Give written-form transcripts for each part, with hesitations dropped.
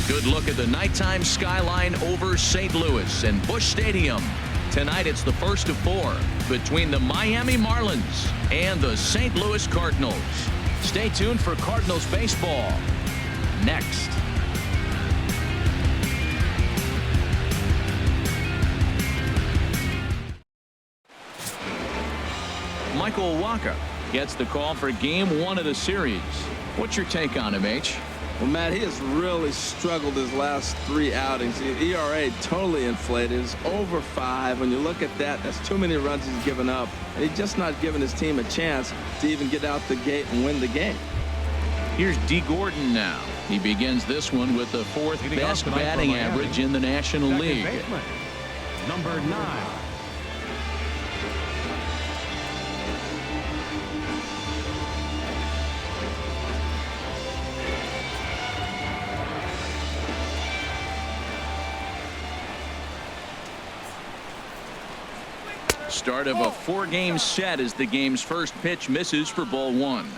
Good look at the nighttime skyline over St. Louis and Busch Stadium. Tonight it's the first of 4 between the Miami Marlins and the St. Louis Cardinals. Stay tuned for Cardinals baseball next. Michael Wacha gets the call for game 1 of the series. What's your take on him, H? Well, Matt, he has really struggled his last 3 outings. The ERA totally inflated. It's over 5. When you look at that, that's too many runs he's given up. And he's just not giving his team a chance to even get out the gate and win the game. Here's D. Gordon now. He begins this one with the 4th best batting average in the National League. Baseman, number 9. Start of a 4-game set as the game's first pitch misses for ball 1.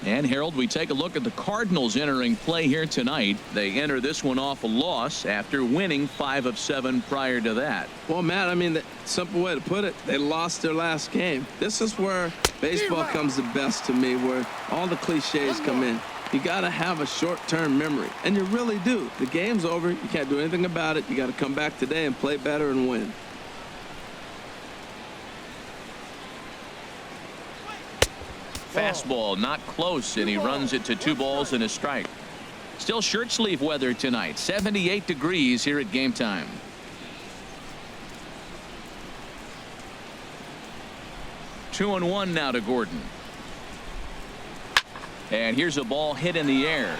And Harold, we take a look at the Cardinals entering play here tonight. They enter this one off a loss after winning 5 of 7 prior to that. Well, Matt, I mean, the simple way to put it, they lost their last game. This is where baseball comes the best to me, where all the cliches come in. You got to have a short-term memory, and you really do. The game's over. You can't do anything about it. You got to come back today and play better and win. Fastball not close, and he runs it to 2 balls and a strike. Still shirt sleeve weather tonight. 78 degrees here at game time. Two and 1 now to Gordon. And here's a ball hit in the air.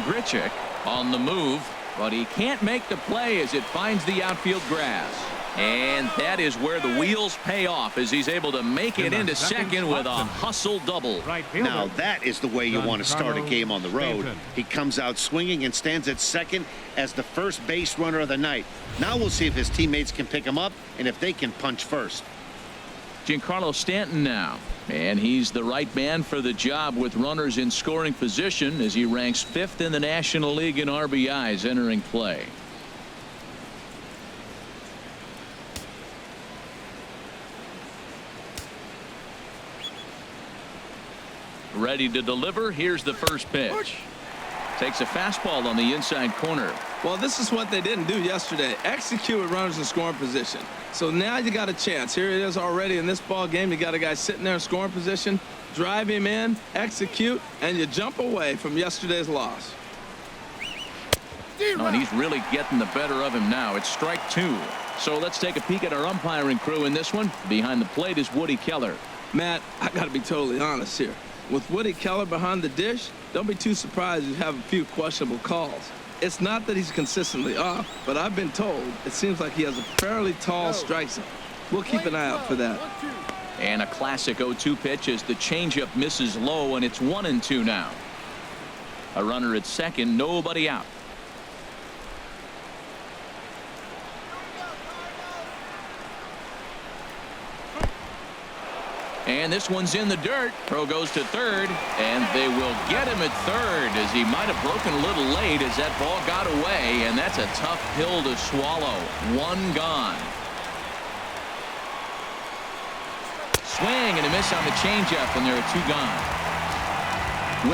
Grichuk on the move, but he can't make the play as it finds the outfield grass. And that is where the wheels pay off as he's able to make it into second with a hustle double. Now that is the way you want to start a game on the road. He comes out swinging and stands at second as the first base runner of the night. Now we'll see if his teammates can pick him up and if they can punch first. Giancarlo Stanton now, and he's the right man for the job with runners in scoring position as he ranks 5th in the National League in RBIs entering play. Ready to deliver. Here's the first pitch. Takes a fastball on the inside corner. Well, this is what they didn't do yesterday. Execute with runners in scoring position. So now you got a chance. Here it is already in this ball game. You got a guy sitting there in scoring position. Drive him in, execute, and you jump away from yesterday's loss. Oh, and he's really getting the better of him now. It's strike 2. So let's take a peek at our umpiring crew in this one. Behind the plate is Woody Keller. Matt, I got to be totally honest here. With Woody Keller behind the dish, don't be too surprised if you have a few questionable calls. It's not that he's consistently off, but I've been told it seems like he has a fairly tall strike zone. We'll keep an eye out for that. And a classic 0-2 pitch as the changeup misses low, and it's 1-2 now. A runner at second, nobody out. And this one's in the dirt. Throw goes to third, and they will get him at third as he might have broken a little late as that ball got away, and that's a tough pill to swallow. 1 gone. Swing and a miss on the changeup, and there are 2 gone.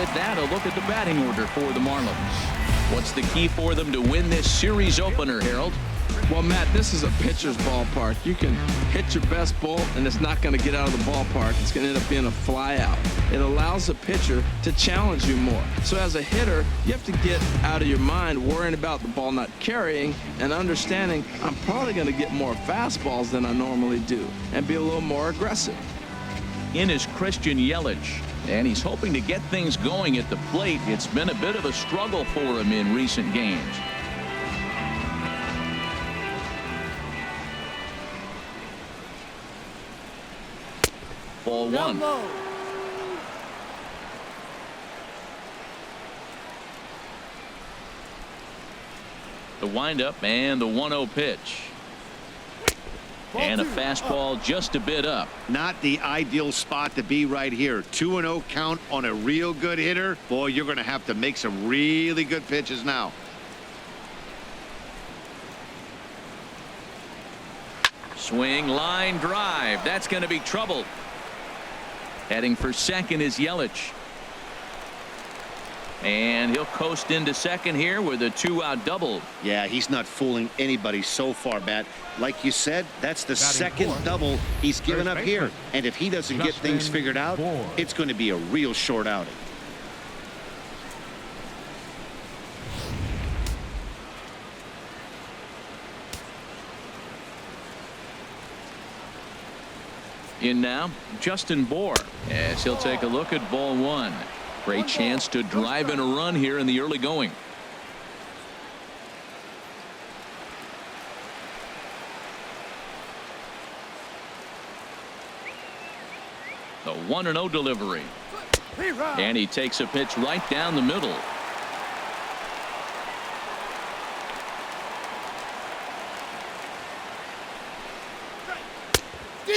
With that, a look at the batting order for the Marlins. What's the key for them to win this series opener, Harold? Well, Matt, this is a pitcher's ballpark. You can hit your best ball, and it's not going to get out of the ballpark. It's going to end up being a fly out. It allows the pitcher to challenge you more. So as a hitter, you have to get out of your mind worrying about the ball not carrying and understanding I'm probably going to get more fastballs than I normally do and be a little more aggressive. In is Christian Yelich, and he's hoping to get things going at the plate. It's been a bit of a struggle for him in recent games. Ball 1. The windup and the 1-0 pitch. And a fastball just a bit up. Not the ideal spot to be right here. 2-0 count on a real good hitter. Boy, you're going to have to make some really good pitches now. Swing, line drive. That's going to be trouble. Heading for second is Yelich. And he'll coast into second here with a 2-out double. Yeah, he's not fooling anybody so far, Matt. Like you said, that's the second double he's given up here. And if he doesn't get things figured out, it's going to be a real short outing. In now, Justin Bohr, as he'll take a look at ball one. Great chance to drive in a run here in the early going. The 1-0 delivery. And he takes a pitch right down the middle.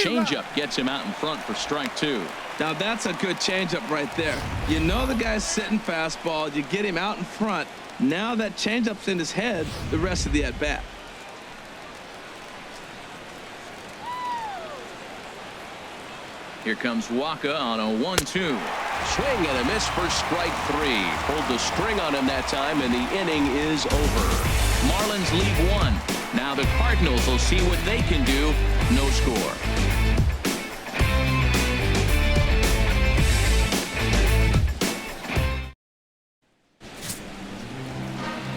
Changeup gets him out in front for strike two. Now that's a good changeup right there. You know the guy's sitting fastball. You get him out in front. Now that changeup's in his head the rest of the at-bat. Here comes Waka on a 1-2. Swing and a miss for strike three. Pulled the string on him that time, and the inning is over. Marlins lead one. Now the Cardinals will see what they can do. No score.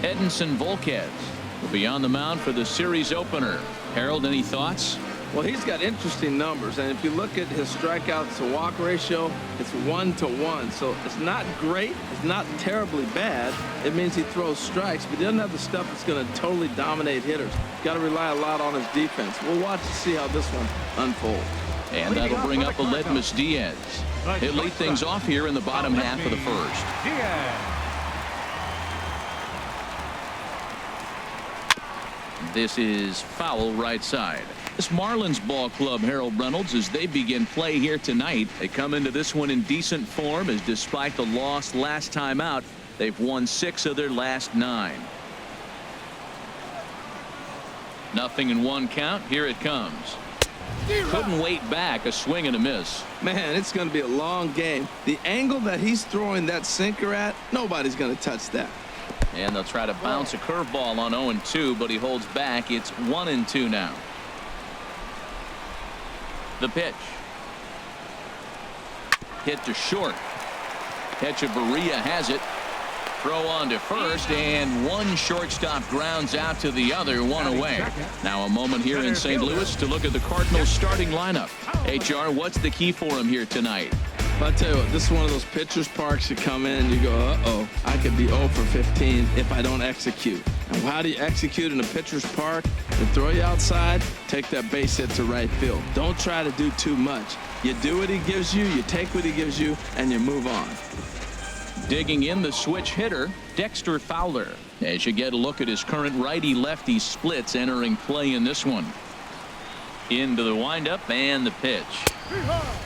Edinson Volquez will be on the mound for the series opener. Harold, any thoughts? Well, he's got interesting numbers, and if you look at his strikeouts to walk ratio, it's 1-to-1. So it's not great. It's not terribly bad. It means he throws strikes, but he doesn't have the stuff that's going to totally dominate hitters. Got to rely a lot on his defense. We'll watch to see how this one unfolds. And that'll bring up Aledmus Diaz. He'll lead things off here in the bottom half of the first. This is foul right side. This Marlins ball club, Harold Reynolds, as they begin play here tonight. They come into this one in decent form, as despite the loss last time out, they've won 6 of their last 9. Nothing in one count. Here it comes. Couldn't wait back. A swing and a miss. Man, it's going to be a long game. The angle that he's throwing that sinker at, nobody's going to touch that. And they'll try to bounce a curveball on 0-2, but he holds back. It's 1-2 now. The pitch. Hit to short. Hechavarria has it. Throw on to first, and one shortstop grounds out to the other, one away. Now a moment here in St. Louis to look at the Cardinals starting lineup. HR, what's the key for him here tonight? I'll tell you what, this is one of those pitcher's parks you come in and you go, uh-oh, I could be 0 for 15 if I don't execute. And how do you execute in a pitcher's park? They throw you outside, take that base hit to right field. Don't try to do too much. You do what he gives you, you take what he gives you, and you move on. Digging in the switch hitter, Dexter Fowler. As you get a look at his current righty-lefty splits entering play in this one. Into the windup and the pitch.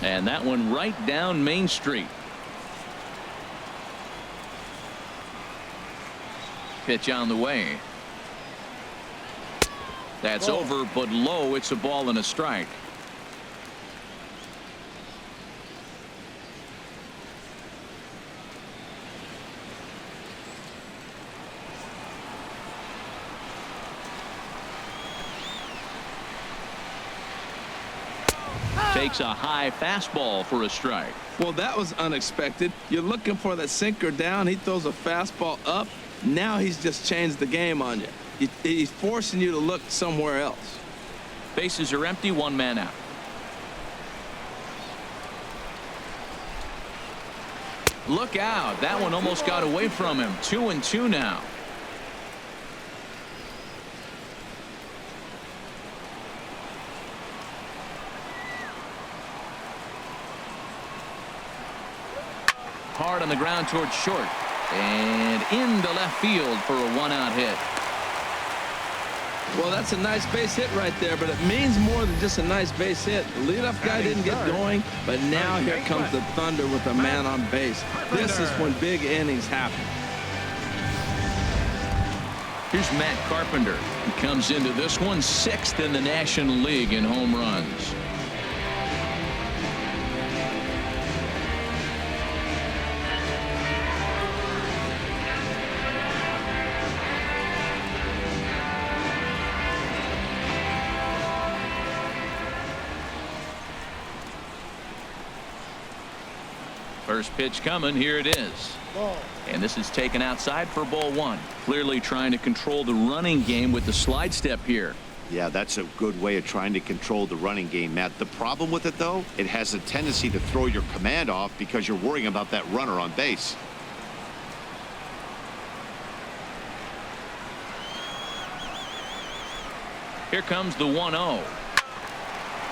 And that one right down Main Street. Pitch on the way. That's over, but low. It's a ball and a strike. Takes a high fastball for a strike. Well, that was unexpected. You're looking for that sinker down. He throws a fastball up. Now he's just changed the game on you. He's forcing you to look somewhere else. Bases are empty, one man out. Look out. That one almost got away from him. 2-2 now. Hard on the ground towards short. And into left field for a one-out hit. Well, that's a nice base hit right there, but it means more than just a nice base hit. The leadoff guy didn't get going, but now here comes the thunder with a man on base. This is when big innings happen. Here's Matt Carpenter. He comes into this one 6th in the National League in home runs. First pitch coming. Here it is. And this is taken outside for ball 1. Clearly trying to control the running game with the slide step here. Yeah, that's a good way of trying to control the running game, Matt. The problem with it, though, it has a tendency to throw your command off because you're worrying about that runner on base. Here comes the 1-0.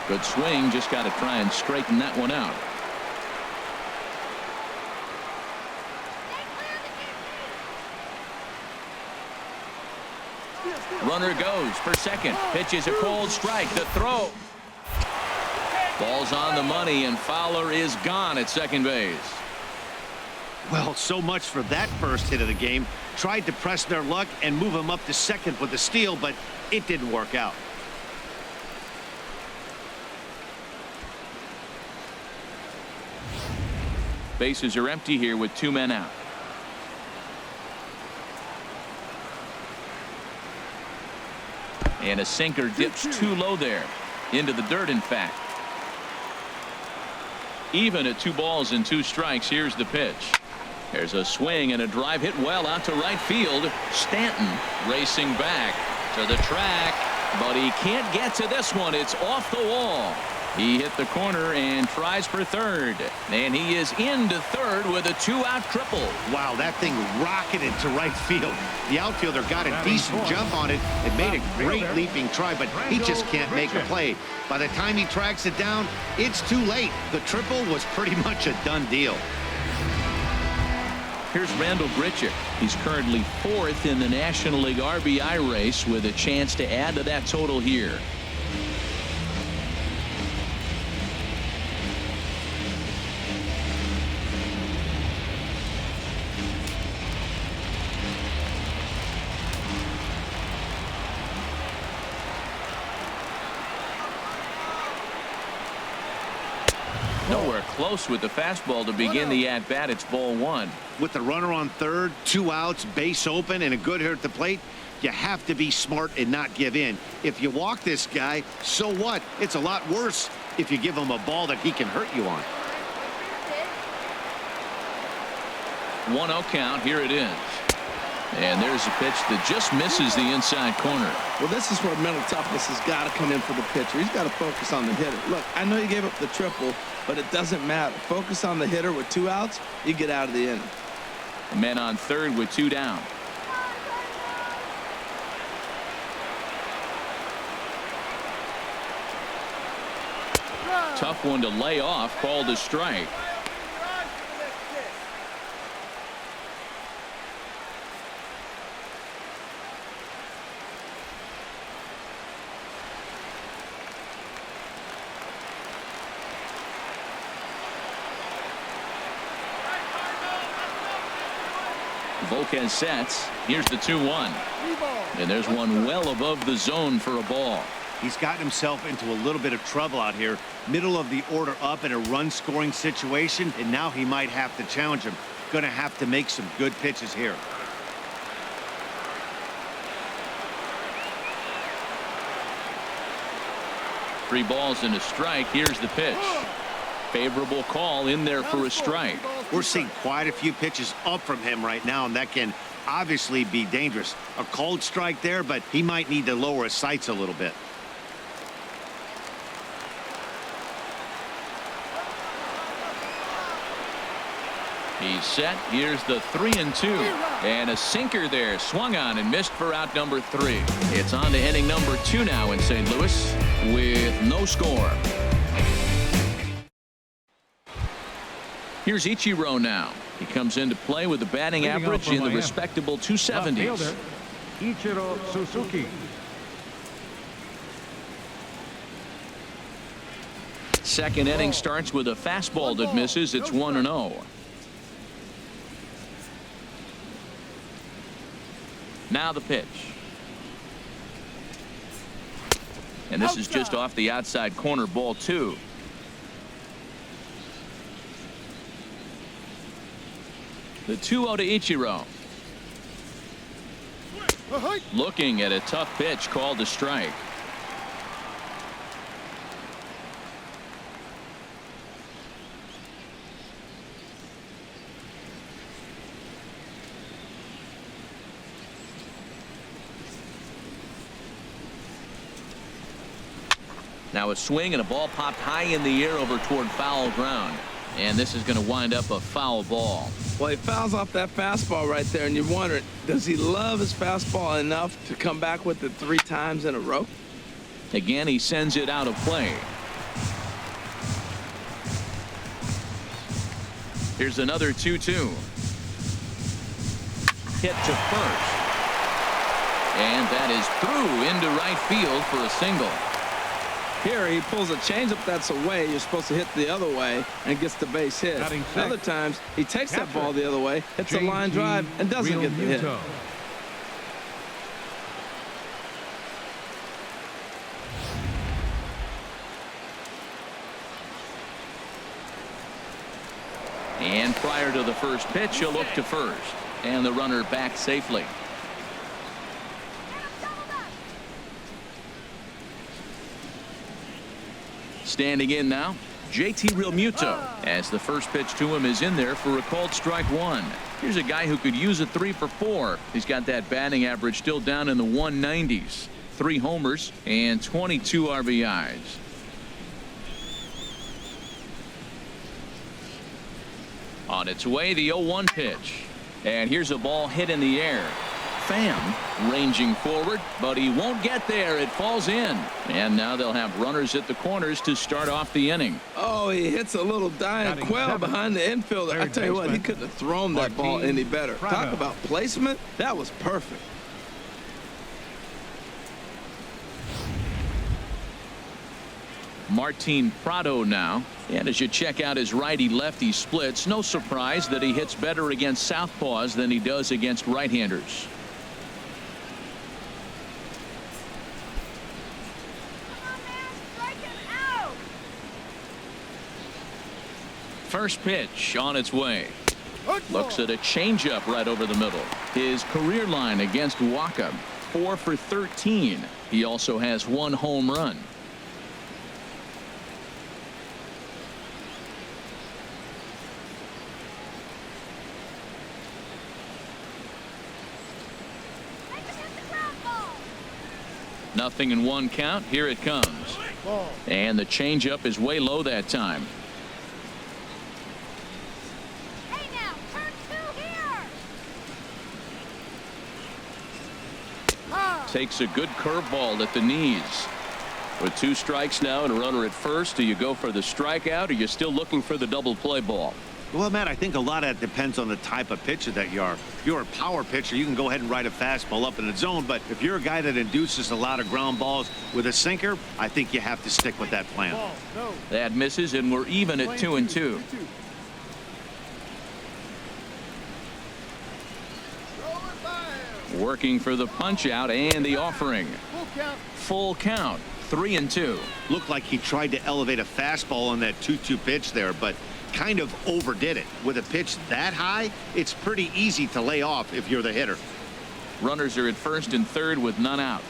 Good swing. Just got to try and straighten that one out. Runner goes for second. Pitch is a cold strike. The throw. Ball's on the money, and Fowler is gone at second base. Well, so much for that first hit of the game. Tried to press their luck and move him up to second with a steal, but it didn't work out. Bases are empty here with 2 men out. And a sinker dips too low there. Into the dirt, in fact. Even at 2 balls and 2 strikes. Here's the pitch. There's a swing and a drive hit well out to right field. Stanton racing back to the track, but he can't get to this one. It's off the wall. He hit the corner and tries for third, and he is into third with a 2-out triple. Wow, that thing rocketed to right field. The outfielder got a decent jump on it and made a great leaping try, but he just can't make a play. By the time he tracks it down, it's too late. The triple was pretty much a done deal. Here's Randall Grichuk. He's currently 4th in the National League RBI race with a chance to add to that total here. Nowhere close with the fastball to begin the at-bat. It's ball 1. With the runner on third, 2 outs, base open, and a good hitter at the plate, you have to be smart and not give in. If you walk this guy, so what? It's a lot worse if you give him a ball that he can hurt you on. 1-0 count. Here it is. And there's a pitch that just misses the inside corner. Well, this is where mental toughness has got to come in for the pitcher. He's got to focus on the hitter. Look, I know you gave up the triple, but it doesn't matter. Focus on the hitter with 2 outs, you get out of the inning. Men on third with 2 down. Tough one to lay off, called a strike. Volquez sets. Here's the 2-1. And there's one well above the zone for a ball. He's gotten himself into a little bit of trouble out here. Middle of the order up in a run-scoring situation, and now he might have to challenge him. Going to have to make some good pitches here. Three balls and a strike. Here's the pitch. Favorable call in there for a strike. We're seeing quite a few pitches up from him right now, and that can obviously be dangerous. A cold strike there, but he might need to lower his sights a little bit. He's set. Here's the 3-2. And a sinker there. Swung on and missed for out number 3. It's on to inning number 2 now in St. Louis with no score. Here's Ichiro now. He comes into play with a batting average in the respectable 270s. Ichiro Suzuki. Second inning starts with a fastball that misses. It's 1-0. Now the pitch. And this is just off the outside corner, ball 2. The 2-0 to Ichiro. Looking at a tough pitch called a strike. Now a swing and a ball popped high in the air over toward foul ground. And this is going to wind up a foul ball. Well, he fouls off that fastball right there, and you're wondering, does he love his fastball enough to come back with it 3 times in a row? Again, he sends it out of play. Here's another 2-2. Hit to first. And that is through into right field for a single. Here he pulls a changeup that's away. You're supposed to hit the other way and gets the base hit. Other times he takes that ball the other way, hits a line drive, and doesn't get the hit. And prior to the first pitch, he'll look to first. And the runner back safely. Standing in now, JT Realmuto, as the first pitch to him is in there for a called strike 1. Here's a guy who could use a 3 for 4. He's got that batting average still down in the 190s. 3 homers and 22 RBIs. On its way, the 0-1 pitch. And here's a ball hit in the air. Pham ranging forward, but he won't get there. It falls in. And now they'll have runners at the corners to start off the inning. Oh, he hits a little dying quail behind the infielder. I tell you what, he couldn't have thrown that ball any better. Talk about placement. That was perfect. Martin Prado now. And as you check out his righty-lefty splits, no surprise that he hits better against southpaws than he does against right-handers. First pitch on its way. Looks at a changeup right over the middle. His career line against Waka, 4 for 13. He also has 1 home run. Nothing in 1 count. Here it comes. And the changeup is way low that time. Hey now, turn 2 here. Takes a good curveball at the knees. With 2 strikes now and a runner at first, do you go for the strikeout, or are you still looking for the double play ball? Well, Matt, I think a lot of that depends on the type of pitcher that you are. If you're a power pitcher, you can go ahead and ride a fastball up in the zone. But if you're a guy that induces a lot of ground balls with a sinker, I think you have to stick with that plan. That misses, and we're even at 2-2. Working for the punch out and the offering. Full count. 3-2. Looked like he tried to elevate a fastball on that 2-2 pitch there, but kind of overdid it. With a pitch that high, it's pretty easy to lay off if you're the hitter. Runners are at first and third with none out.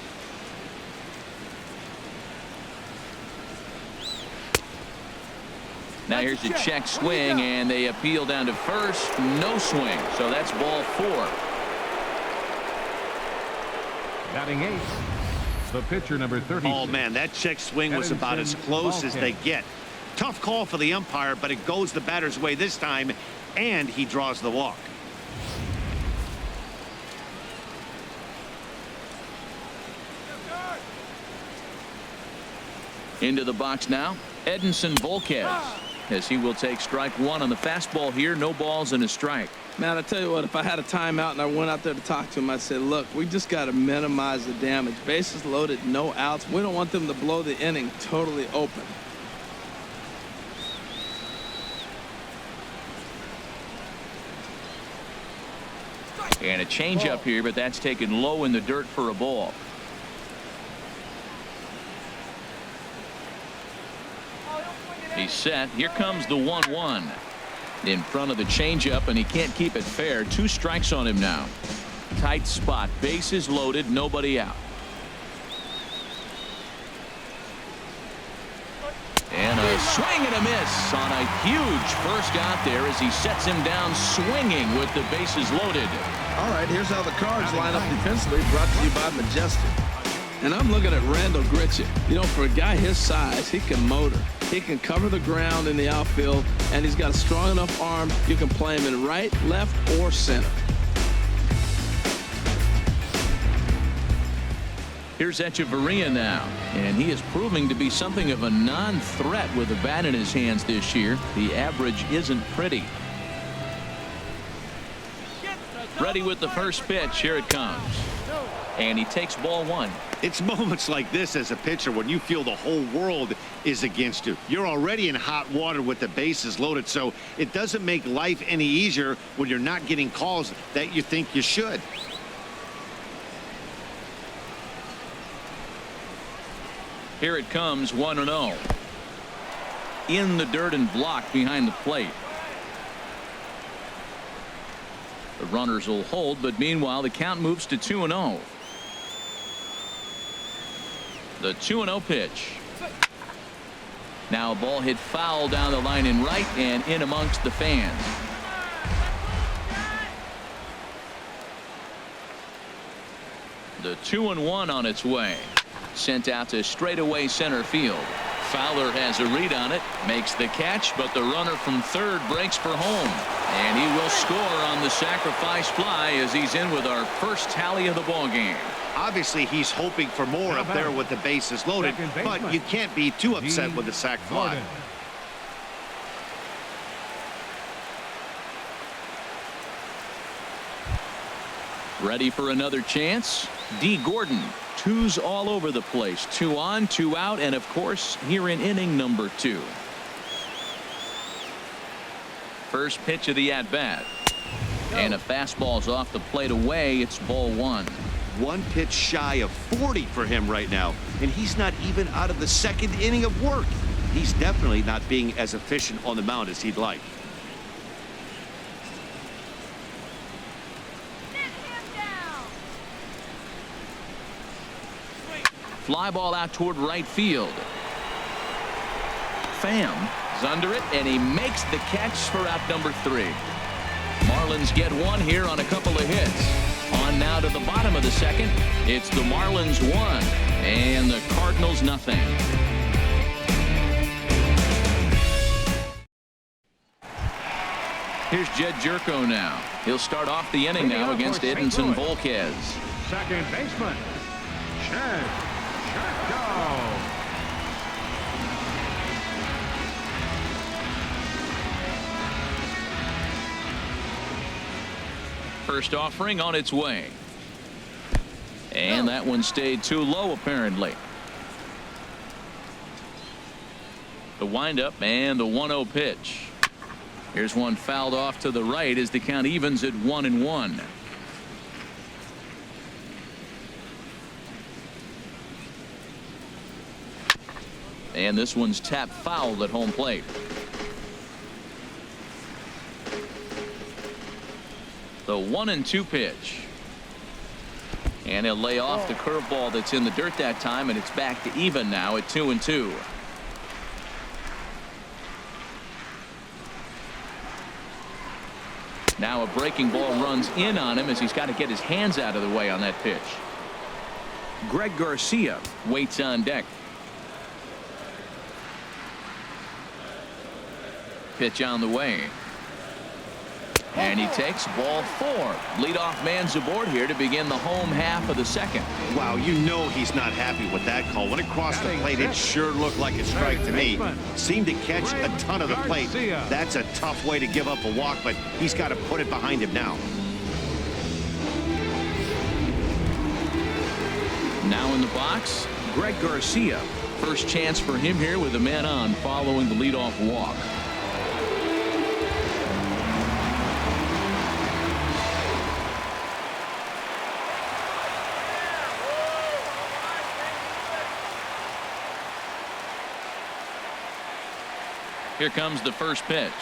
Now here's a check swing, and they appeal down to first. No swing, so that's ball 4. Batting 8, the pitcher number 30. Oh man, that check swing was about as close as they get. Tough call for the umpire, but it goes the batter's way this time, and he draws the walk. Into the box now, Edinson Volquez, as he will take strike 1 on the fastball here. No balls and a strike. Man, I tell you what, if I had a timeout and I went out there to talk to him, I'd say, look, we just got to minimize the damage. Bases loaded, no outs. We don't want them to blow the inning totally open. And a changeup here, but that's taken low in the dirt for a ball. He's set. Here comes the 1-1. In front of the changeup, and he can't keep it fair. 2 strikes on him now. Tight spot. Bases loaded. Nobody out. And a swing and a miss on a huge first out there as he sets him down swinging with the bases loaded. All right, here's how the Cards line up defensively, brought to you by Majestic. And I'm looking at Randall Gritchett. You know, for a guy his size, he can motor. He can cover the ground in the outfield, and he's got a strong enough arm you can play him in right, left, or center. Here's Echeverria now, and he is proving to be something of a non-threat with a bat in his hands this year. The average isn't pretty. Ready with the first pitch. Here it comes. And he takes ball 1. It's moments like this as a pitcher when you feel the whole world is against you. You're already in hot water with the bases loaded, so it doesn't make life any easier when you're not getting calls that you think you should. Here it comes, 1-0. In the dirt and blocked behind the plate. The runners will hold, but meanwhile the count moves to 2-0. The 2-0 pitch. Now a ball hit foul down the line in right and in amongst the fans. The 2-1 on its way. Sent out to straightaway center field. Fowler has a read on it, makes the catch, but the runner from third breaks for home. And he will score on the sacrifice fly as he's in with our first tally of the ball game. Obviously, he's hoping for more up there with the bases loaded, but you can't be too upset with the sac fly. Ready for another chance? D. Gordon. 2's all over the place. 2 on, 2 out, and of course here in inning number 2. First pitch of the at-bat. And a fastball's off the plate away. It's ball 1. 1 pitch shy of 40 for him right now, and he's not even out of the 2nd inning of work. He's definitely not being as efficient on the mound as he'd like. Fly ball out toward right field. Pham is under it, and he makes the catch for out number 3. Marlins get 1 here on a couple of hits. On now to the bottom of the 2nd. It's the Marlins 1 and the Cardinals nothing. Here's Jed Jerko now. He'll start off the inning now against Edinson Volquez. Second baseman, Jed Jerko. First offering on its way. And that one stayed too low apparently. The windup and the 1-0 pitch. Here's one fouled off to the right as the count evens at 1-1. And this one's tapped foul at home plate. The 1-2 pitch. And he'll lay off the curveball that's in the dirt that time, and it's back to even now at 2-2. Now a breaking ball runs in on him as he's got to get his hands out of the way on that pitch. Greg Garcia waits on deck. Pitch on the way. And he takes ball 4. Leadoff man's aboard here to begin the home half of the 2nd. Wow, you know he's not happy with that call. When it crossed the plate, it sure looked like a strike to me. Seemed to catch a ton of the plate. That's a tough way to give up a walk, but he's got to put it behind him now. Now in the box, Greg Garcia. First chance for him here with a man on following the leadoff walk. Here comes the first pitch.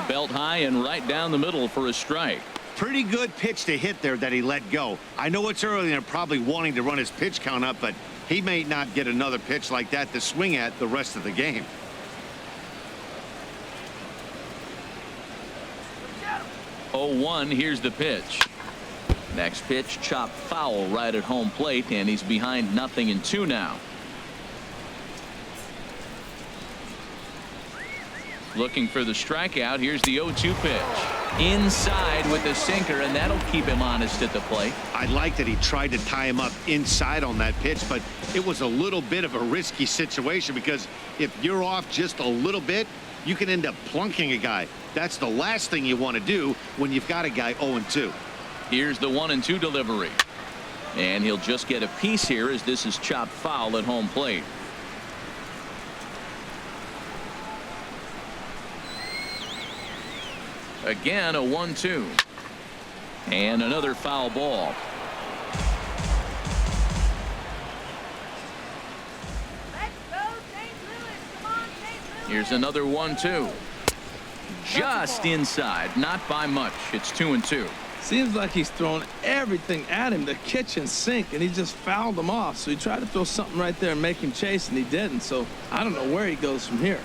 Belt high and right down the middle for a strike. Pretty good pitch to hit there that he let go. I know it's early and they're probably wanting to run his pitch count up, but he may not get another pitch like that to swing at the rest of the game. Oh, 1, here's the pitch. Next pitch, chopped foul right at home plate, and he's behind 0-2 now. Looking for the strikeout. Here's the 0-2 pitch. Inside with the sinker, and that'll keep him honest at the plate. I like that he tried to tie him up inside on that pitch, but it was a little bit of a risky situation because if you're off just a little bit, you can end up plunking a guy. That's the last thing you want to do when you've got a guy 0-2. Here's the 1-2 delivery. And he'll just get a piece here as this is chopped foul at home plate. Again, a 1-2. And another foul ball. Let's go, St. Louis. Come on, St. Louis. Here's another 1-2. Just inside, not by much. It's 2-2. Seems like he's throwing everything at him, the kitchen sink, and he just fouled him off. So he tried to throw something right there and make him chase, and he didn't. So I don't know where he goes from here.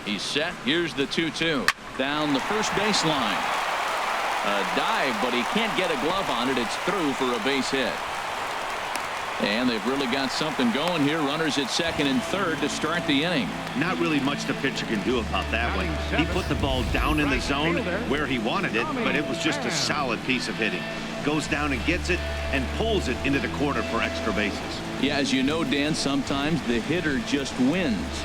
He's set. Here's the 2-2. Down the first baseline. A dive, but he can't get a glove on it. It's through for a base hit. And they've really got something going here. Runners at second and third to start the inning. Not really much the pitcher can do about that one. He put the ball down in the zone where he wanted it, but it was just a solid piece of hitting. Goes down and gets it and pulls it into the corner for extra bases. Yeah, as you know, Dan, sometimes the hitter just wins.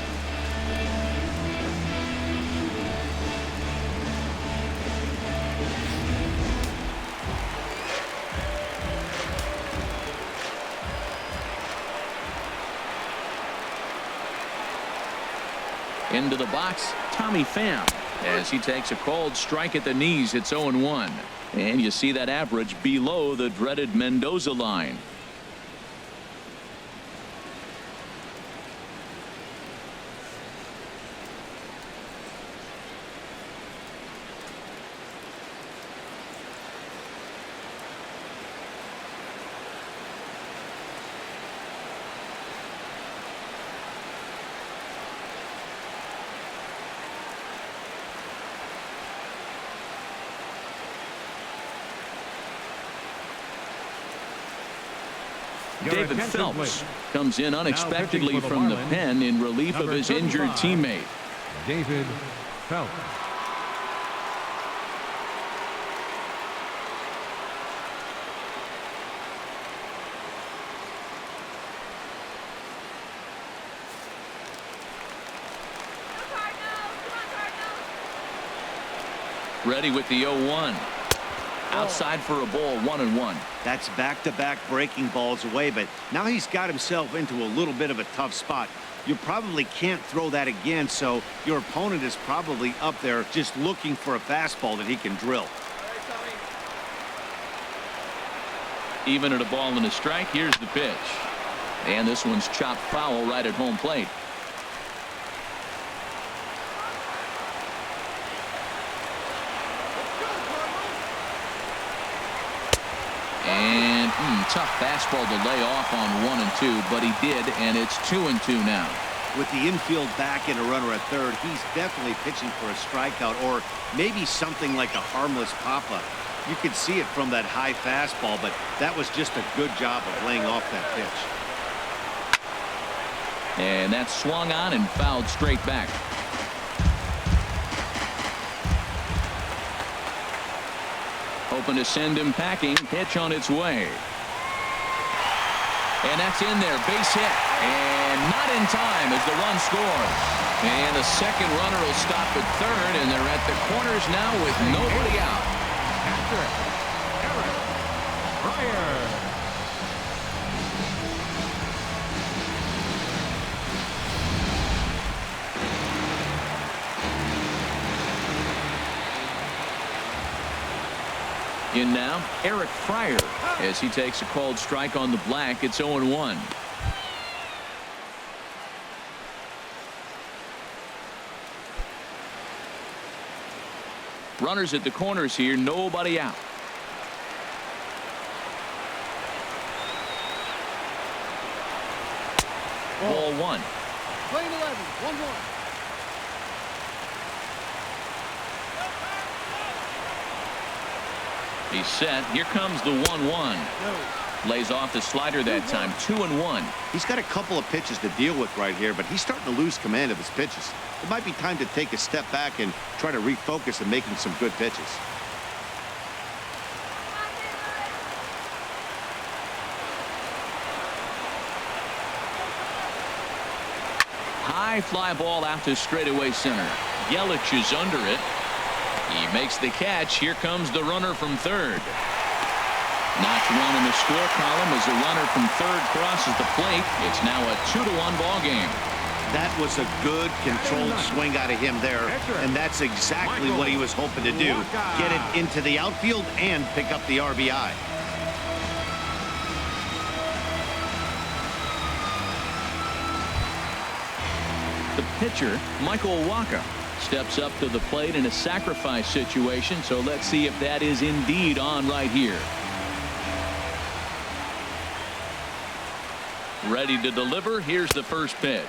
Into the box, Tommy Pham, as he takes a called strike at the knees. It's 0-1. And you see that average below the dreaded Mendoza line. David Phelps comes in unexpectedly from the pen in relief of his injured teammate. David Phelps. Ready with the 0-1. Outside for a ball, 1-1. That's back-to-back breaking balls away, but now he's got himself into a little bit of a tough spot. You probably can't throw that again, so your opponent is probably up there just looking for a fastball that he can drill. Even at a ball and a strike, here's the pitch. And this one's chopped foul right at home plate. And tough fastball to lay off on 1 and 2, but he did, and it's 2 and 2 now. With the infield back and a runner at third, he's definitely pitching for a strikeout or maybe something like a harmless pop-up. You could see it from that high fastball, but that was just a good job of laying off that pitch. And that's swung on and fouled straight back. Hoping to send him packing. Pitch on its way. And that's in there. Base hit. And not in time as the run scores. And the second runner will stop at third, and they're at the corners now with nobody out. Eric Fryer. In now, Eric Fryer, as he takes a called strike on the black. It's 0-1. Runners at the corners here, nobody out. Ball 1. Playing 11, 1-1. He's set. Here comes the 1-1. Lays off the slider that time. 2-1. He's got a couple of pitches to deal with right here, but he's starting to lose command of his pitches. It might be time to take a step back and try to refocus on making some good pitches. High fly ball out to straightaway center. Yelich is under it. He makes the catch. Here comes the runner from third. Knocked one in the score column as the runner from third crosses the plate. It's now a 2-1 ball game. That was a good controlled swing out of him there, and that's exactly what he was hoping to do. Get it into the outfield and pick up the RBI. The pitcher, Michael Wacha, steps up to the plate in a sacrifice situation, so let's see if that is indeed on right here. Ready to deliver. Here's the first pitch.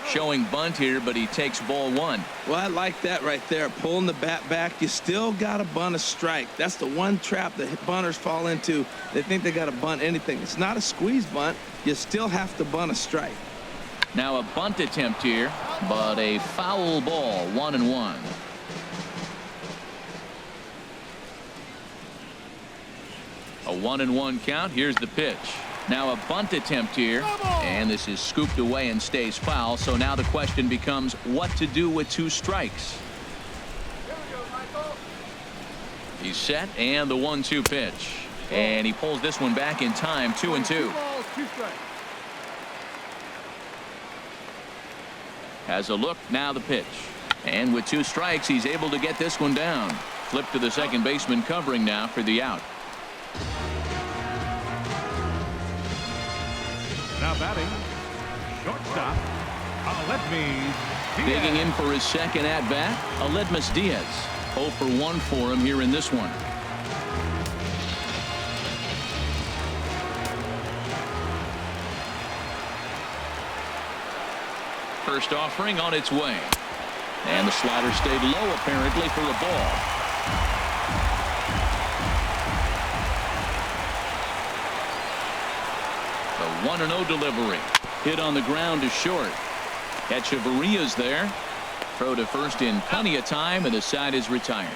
Showing bunt here, but he takes ball 1. Well, I like that right there. Pulling the bat back. You still got to bunt a strike. That's the one trap that bunters fall into. They think they got to bunt anything. It's not a squeeze bunt. You still have to bunt a strike. Now a bunt attempt here, but a foul ball. 1-1. A 1-1 count. Here's the pitch. Now a bunt attempt here, and this is scooped away and stays foul. So now the question becomes what to do with 2 strikes. He's set, and the 1-2 pitch, and he pulls this one back in time. 2-2. Has a look. Now the pitch, and with 2 strikes he's able to get this one down. Flip to the second baseman covering now for the out. Now batting, shortstop, Aledmys Diaz. Digging in for his second at-bat, Aledmys Diaz. 0 for 1 for him here in this one. First offering on its way. And the slider stayed low apparently for a ball. The 1-0 delivery. Hit on the ground to short. Echeverria's there. Throw to first in plenty of time, and the side is retired.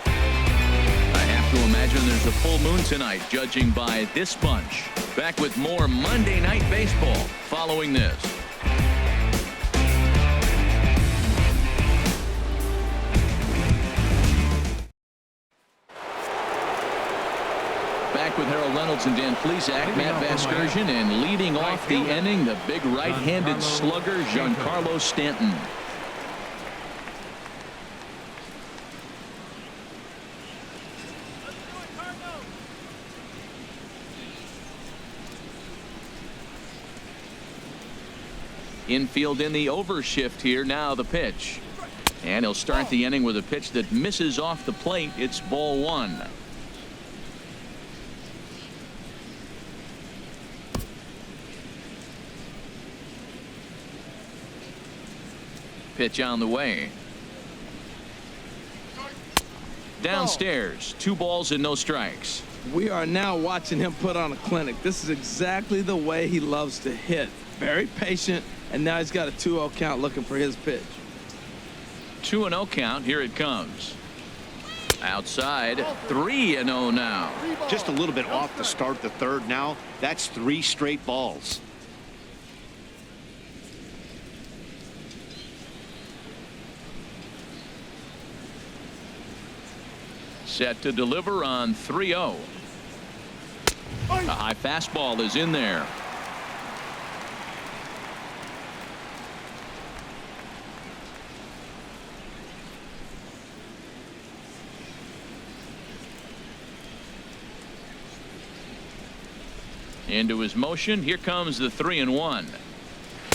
I have to imagine there's a full moon tonight, judging by this bunch. Back with more Monday Night Baseball following this. Back with Harold Reynolds and Dan Plesac, Matt Vasgersian, and leading off the inning, the big right-handed slugger, Giancarlo Stanton. Infield in the overshift here. Now the pitch. And he'll start the inning with a pitch that misses off the plate. It's ball 1. Pitch on the way. Downstairs. 2 balls and no strikes. We are now watching him put on a clinic. This is exactly the way he loves to hit. Very patient, and now he's got a 2-0 count looking for his pitch. 2-0 count. Here it comes. Outside. 3-0 now. Just a little bit off to start the third now. That's 3 straight balls. Set to deliver on 3-0. A high fastball is in there. Into his motion. Here comes the 3-1.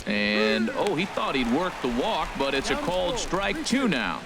And oh, he thought he'd work the walk, but it's a called strike 2 now.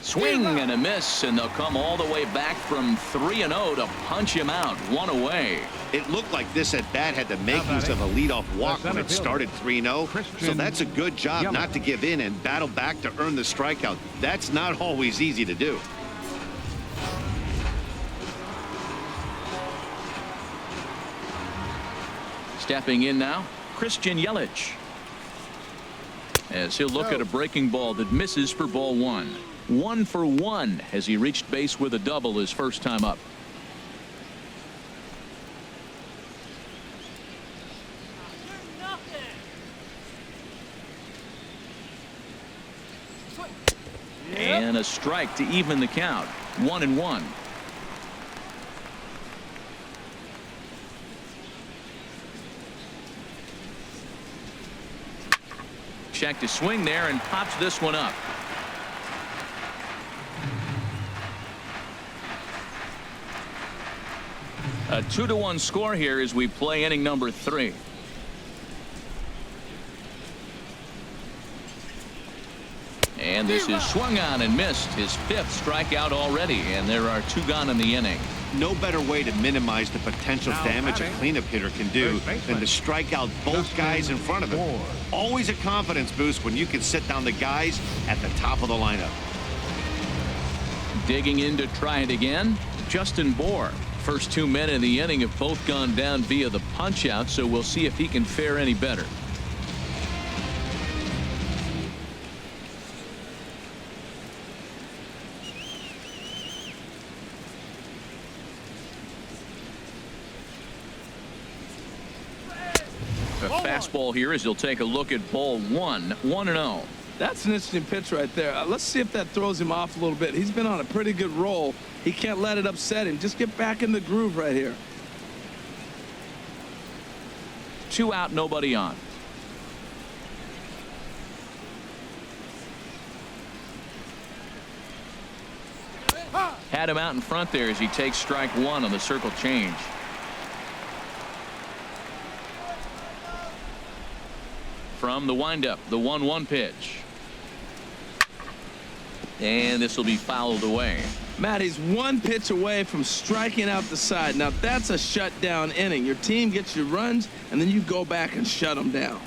Swing and a miss, and they'll come all the way back from 3-0 to punch him out. One away. It looked like this at bat had the makings of a leadoff walk when it started 3-0. So that's a good job not to give in and battle back to earn the strikeout. That's not always easy to do. Stepping in now, Christian Yelich. As he'll look at a breaking ball that misses for ball 1. 1 for 1 as he reached base with a double his first time up. And a strike to even the count. 1-1. Check to swing there and pops this one up. A 2-1 score here as we play inning number 3. And this is swung on and missed, his 5th strikeout already, and there are 2 gone in the inning. No better way to minimize the potential damage a cleanup hitter can do than to strike out both guys in front of him. Always a confidence boost when you can sit down the guys at the top of the lineup. Digging in to try it again, Justin Bohr. First 2 men in the inning have both gone down via the punch out, so we'll see if he can fare any better. A fastball here as he'll take a look at ball 1. 1-0. That's an interesting pitch right there. Let's see if that throws him off a little bit. He's been on a pretty good roll. He can't let it upset him. Just get back in the groove right here. 2 out, nobody on. Had him out in front there as he takes strike 1 on the circle change. From the windup, the 1-1 pitch. And this will be fouled away. Matt, he's 1 pitch away from striking out the side. Now that's a shutdown inning. Your team gets your runs, and then you go back and shut them down.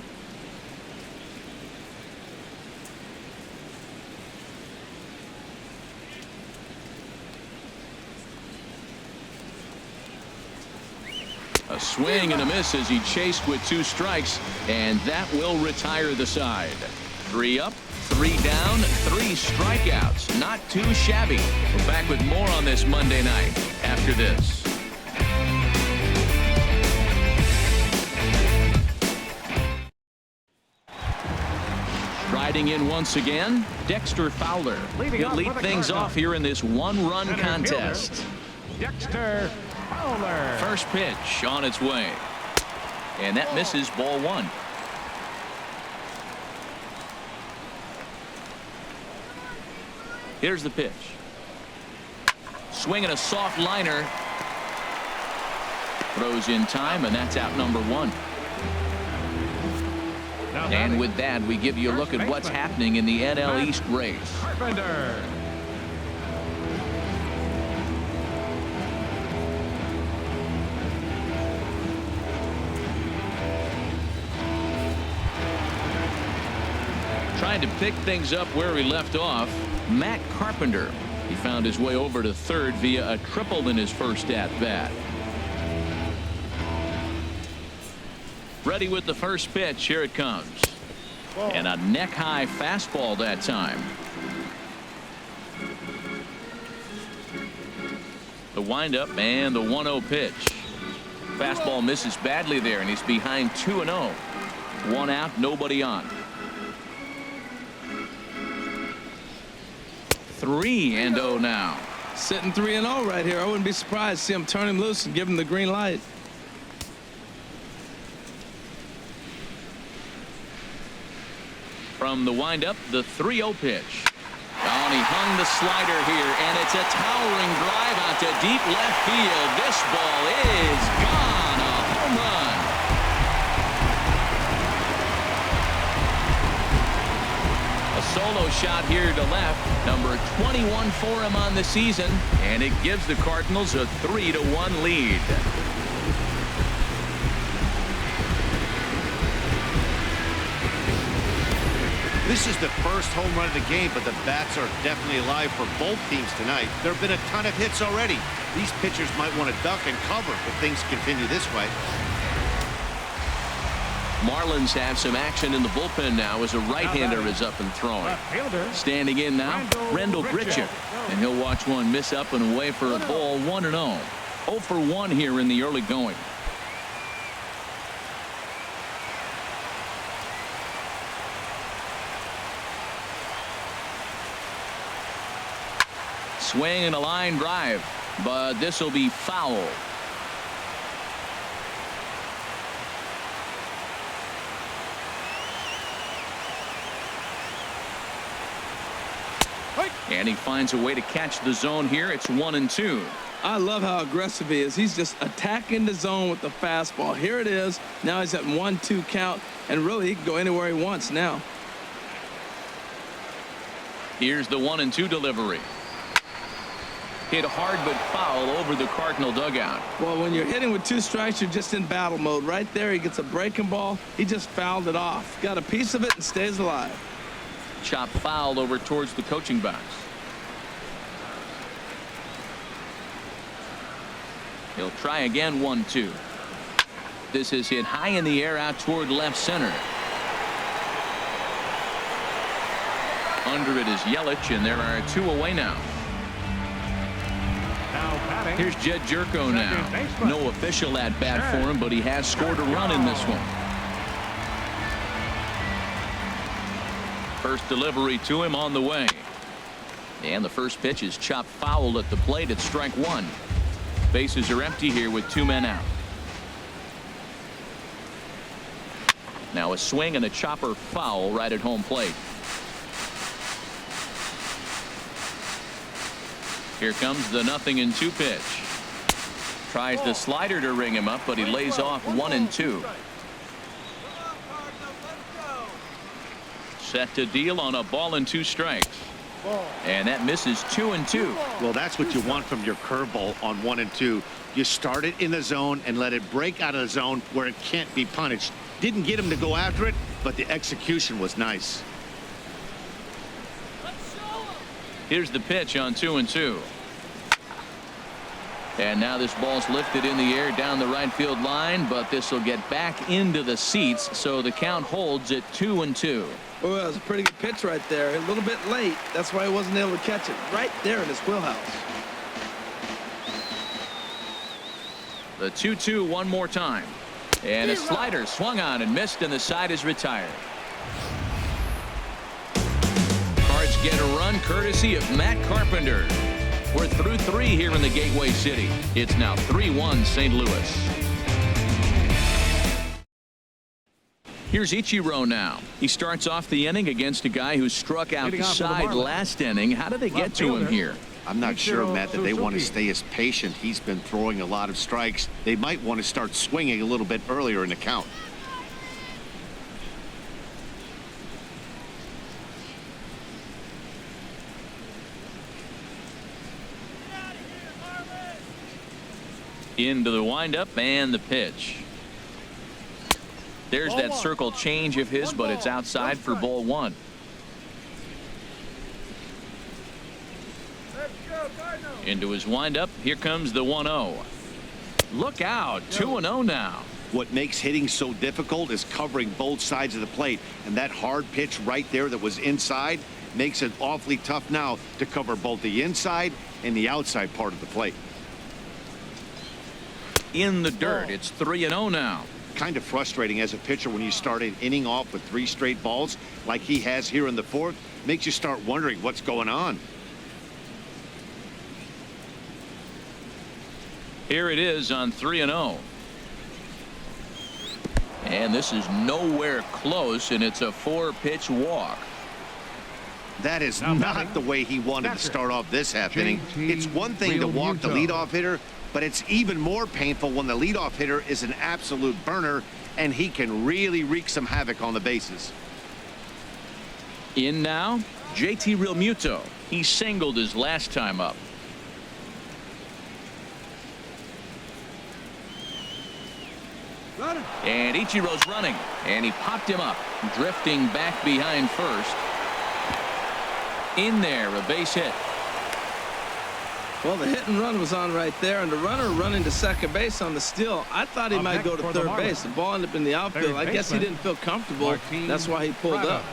A swing and a miss as he chased with 2 strikes, and that will retire the side. 3 up, 3 down, 3 strikeouts. Not too shabby. We're back with more on this Monday night after this. Riding in once again, Dexter Fowler. He'll lead things off here in this 1-run contest. Dexter Fowler. First pitch on its way. And that misses ball 1. Here's the pitch. Swinging a soft liner. Throws in time, and that's out number 1. And with that, we give you a look at what's happening in the NL East race. Carpenter. Trying to pick things up where we left off, Matt Carpenter. He found his way over to third via a triple in his first at-bat. Ready with the first pitch. Here it comes. And a neck-high fastball that time. The windup and the 1-0 pitch. Fastball misses badly there, and he's behind 2-0. 1 out, nobody on. 3-0 now. Sitting 3-0 right here. I wouldn't be surprised to see him turn him loose and give him the green light. From the windup, the 3-0 pitch. Oh, and he hung the slider here, and it's a towering drive out to deep left field. This ball is gone. A home run. A solo shot here to left. Number 21 for him on the season, and it gives the Cardinals a 3-1 lead. This is the first home run of the game, but the bats are definitely alive for both teams tonight. There have been a ton of hits already. These pitchers might want to duck and cover if things continue this way. Marlins have some action in the bullpen now as a right-hander is up and throwing. Standing in now, Rendell Grichuk. And he'll watch one miss up and away for a ball, 1-0. 0 for 1 here in the early going. Swing and a line drive, but this will be foul. And he finds a way to catch the zone here. It's 1-2. I love how aggressive he is. He's just attacking the zone with the fastball. Here it is. Now he's at 1-2 count, and really he can go anywhere he wants now. Here's the 1-2 delivery. Hit hard but foul over the Cardinal dugout. Well, when you're hitting with 2 strikes, you're just in battle mode. Right there, he gets a breaking ball. He just fouled it off. Got a piece of it and stays alive. Chop foul over towards the coaching box. He'll try again. 1-2. This is hit high in the air out toward left center. Under it is Yelich, and there are 2 away now. Here's Jed Jerko now. No official at bat for him, but he has scored a run in this one. First delivery to him on the way. And the first pitch is chopped foul at the plate at strike 1. Bases are empty here with 2 men out. Now a swing and a chopper foul right at home plate. Here comes the 0-2 pitch. Tries the slider to ring him up, but he lays off 1-2. Set to deal on a ball and 2 strikes. And that misses 2-2. Well, that's what you want from your curveball on 1-2. You start it in the zone and let it break out of the zone where it can't be punished. Didn't get him to go after it, but the execution was nice. Here's the pitch on 2-2. And now this ball's lifted in the air down the right field line, but this will get back into the seats, so the count holds at 2-2. Oh, that was a pretty good pitch right there. A little bit late. That's why he wasn't able to catch it. Right there in his wheelhouse. The 2-2 one more time. And a slider swung on and missed, and the side is retired. Cards get a run courtesy of Matt Carpenter. We're through 3 here in the Gateway City. It's now 3-1 St. Louis. Here's Ichiro now. He starts off the inning against a guy who struck outside last inning. How did they get to him here? I'm not sure, Matt, that they want to stay as patient. He's been throwing a lot of strikes. They might want to start swinging a little bit earlier in the count. Into the windup and the pitch. There's that circle change of his, but it's outside for ball 1. Into his windup. Here comes the 1-0. Look out. 2-0 now. What makes hitting so difficult is covering both sides of the plate, and that hard pitch right there that was inside makes it awfully tough now to cover both the inside and the outside part of the plate. In the dirt. It's 3-0 now. Kind of frustrating as a pitcher when you start an inning off with 3 straight balls like he has here in the 4th. Makes you start wondering what's going on. Here it is on 3-0. And this is nowhere close, and it's a 4-pitch walk. That is not the way he wanted to start off this half inning. It's one thing to walk the leadoff hitter, but it's even more painful when the leadoff hitter is an absolute burner, and he can really wreak some havoc on the bases. In now, JT Realmuto. He singled his last time up. And Ichiro's running, and he popped him up, drifting back behind first. In there, a base hit. Well, the hit and run was on right there, and the runner running to second base on the steal. I thought he might go to third base. The ball ended up in the outfield. I guess he didn't feel comfortable. That's why he pulled up.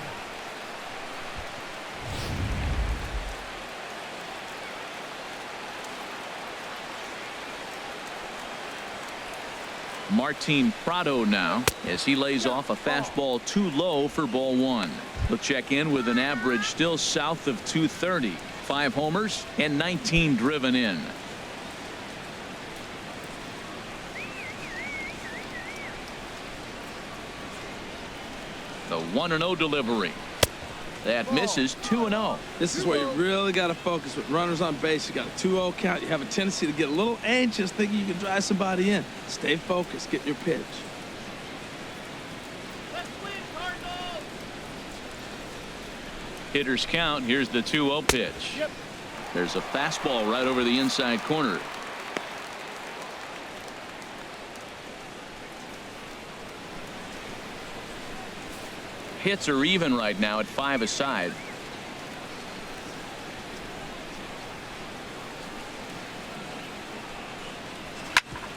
Martin Prado now as he lays off a fastball too low for ball one. He'll check in with an average still south of 230. 5 homers and 19 driven in. The 1-0 delivery. That misses. 2-0. This is where you really got to focus with runners on base. You got a 2-0 count. You have a tendency to get a little anxious thinking you can drive somebody in. Stay focused. Get your pitch. Let's win, Cardinals! Hitters count. Here's the 2-0 pitch. Yep. There's a fastball right over the inside corner. Hits are even right now at 5 aside.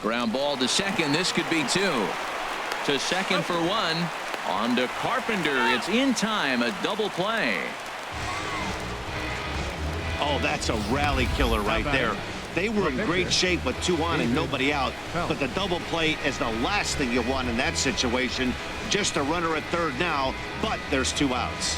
Ground ball to second. This could be 2. To second for 1. On to Carpenter. It's in time. A double play. Oh, that's a rally killer right there. They were in great shape with 2 on and nobody out. But the double play is the last thing you want in that situation. Just a runner at third now, but there's 2 outs.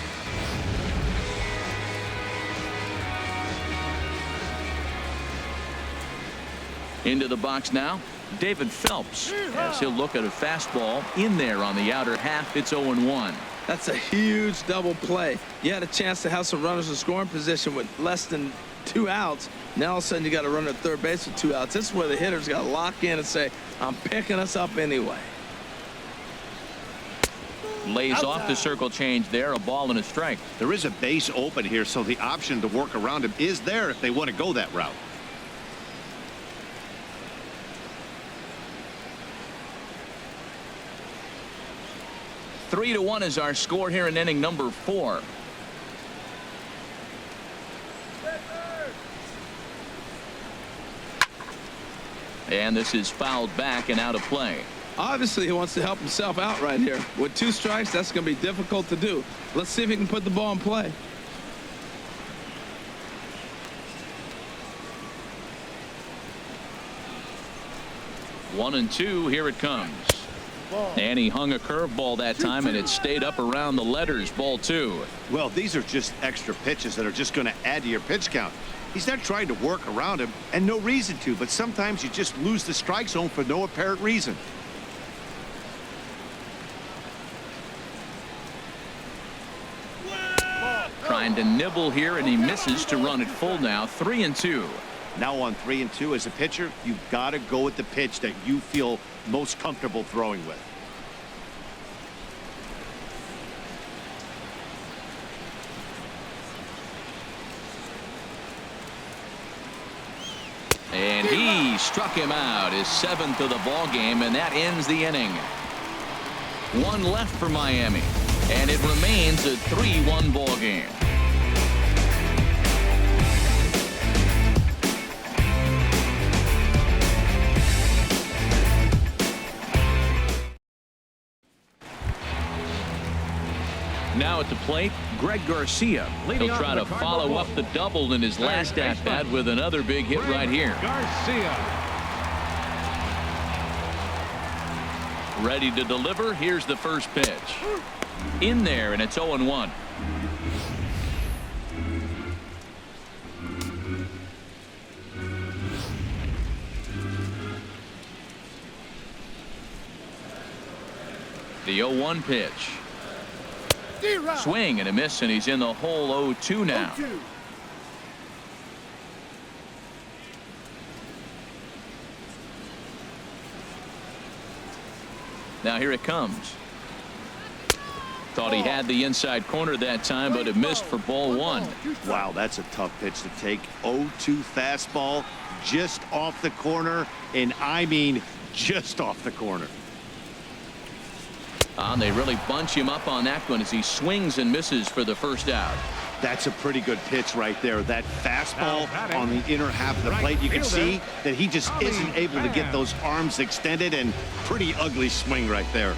Into the box now, David Phelps, as he'll look at a fastball in there on the outer half. It's 0-1. That's a huge double play. You had a chance to have some runners in scoring position with less than 2 outs. Now all of a sudden you got a runner at third base with 2 outs. This is where the hitters got to lock in and say, I'm picking us up anyway. Lays off the circle change there. A ball and a strike. There is a base open here, so the option to work around him is there if they want to go that route. Three to 1 is our score here in inning number 4. And this is fouled back and out of play. Obviously, he wants to help himself out right here. With 2 strikes, that's going to be difficult to do. Let's see if he can put the ball in play. One and 2. Here it comes. And he hung a curveball that time, and it stayed up around the letters. Ball 2. Well, these are just extra pitches that are just going to add to your pitch count. He's not trying to work around him, and no reason to, but sometimes you just lose the strike zone for no apparent reason. Trying to nibble here, and he misses to run it full now. 3 and 2. Now on 3 and 2 as a pitcher, you've got to go with the pitch that you feel most comfortable throwing with. And he struck him out, his 7th of the ball game, and that ends the inning. 1 left for Miami, and it remains a 3-1 ball game. Now at the plate, Greg Garcia. He'll try to follow up the double in his last at-bat with another big hit right here. Garcia. Ready to deliver. Here's the first pitch. In there, and it's 0-1. The 0-1 pitch. Swing and a miss, and he's in the hole. 0-2 now. Now here it comes. Thought he had the inside corner that time, but it missed for ball one. Wow, that's a tough pitch to take. 0-2 fastball just off the corner, and I mean just off the corner. They really bunch him up on that one as he swings and misses for the first out. That's a pretty good pitch right there. That fastball on the inner half of the plate. You can see that he just isn't able to get those arms extended, and pretty ugly swing right there.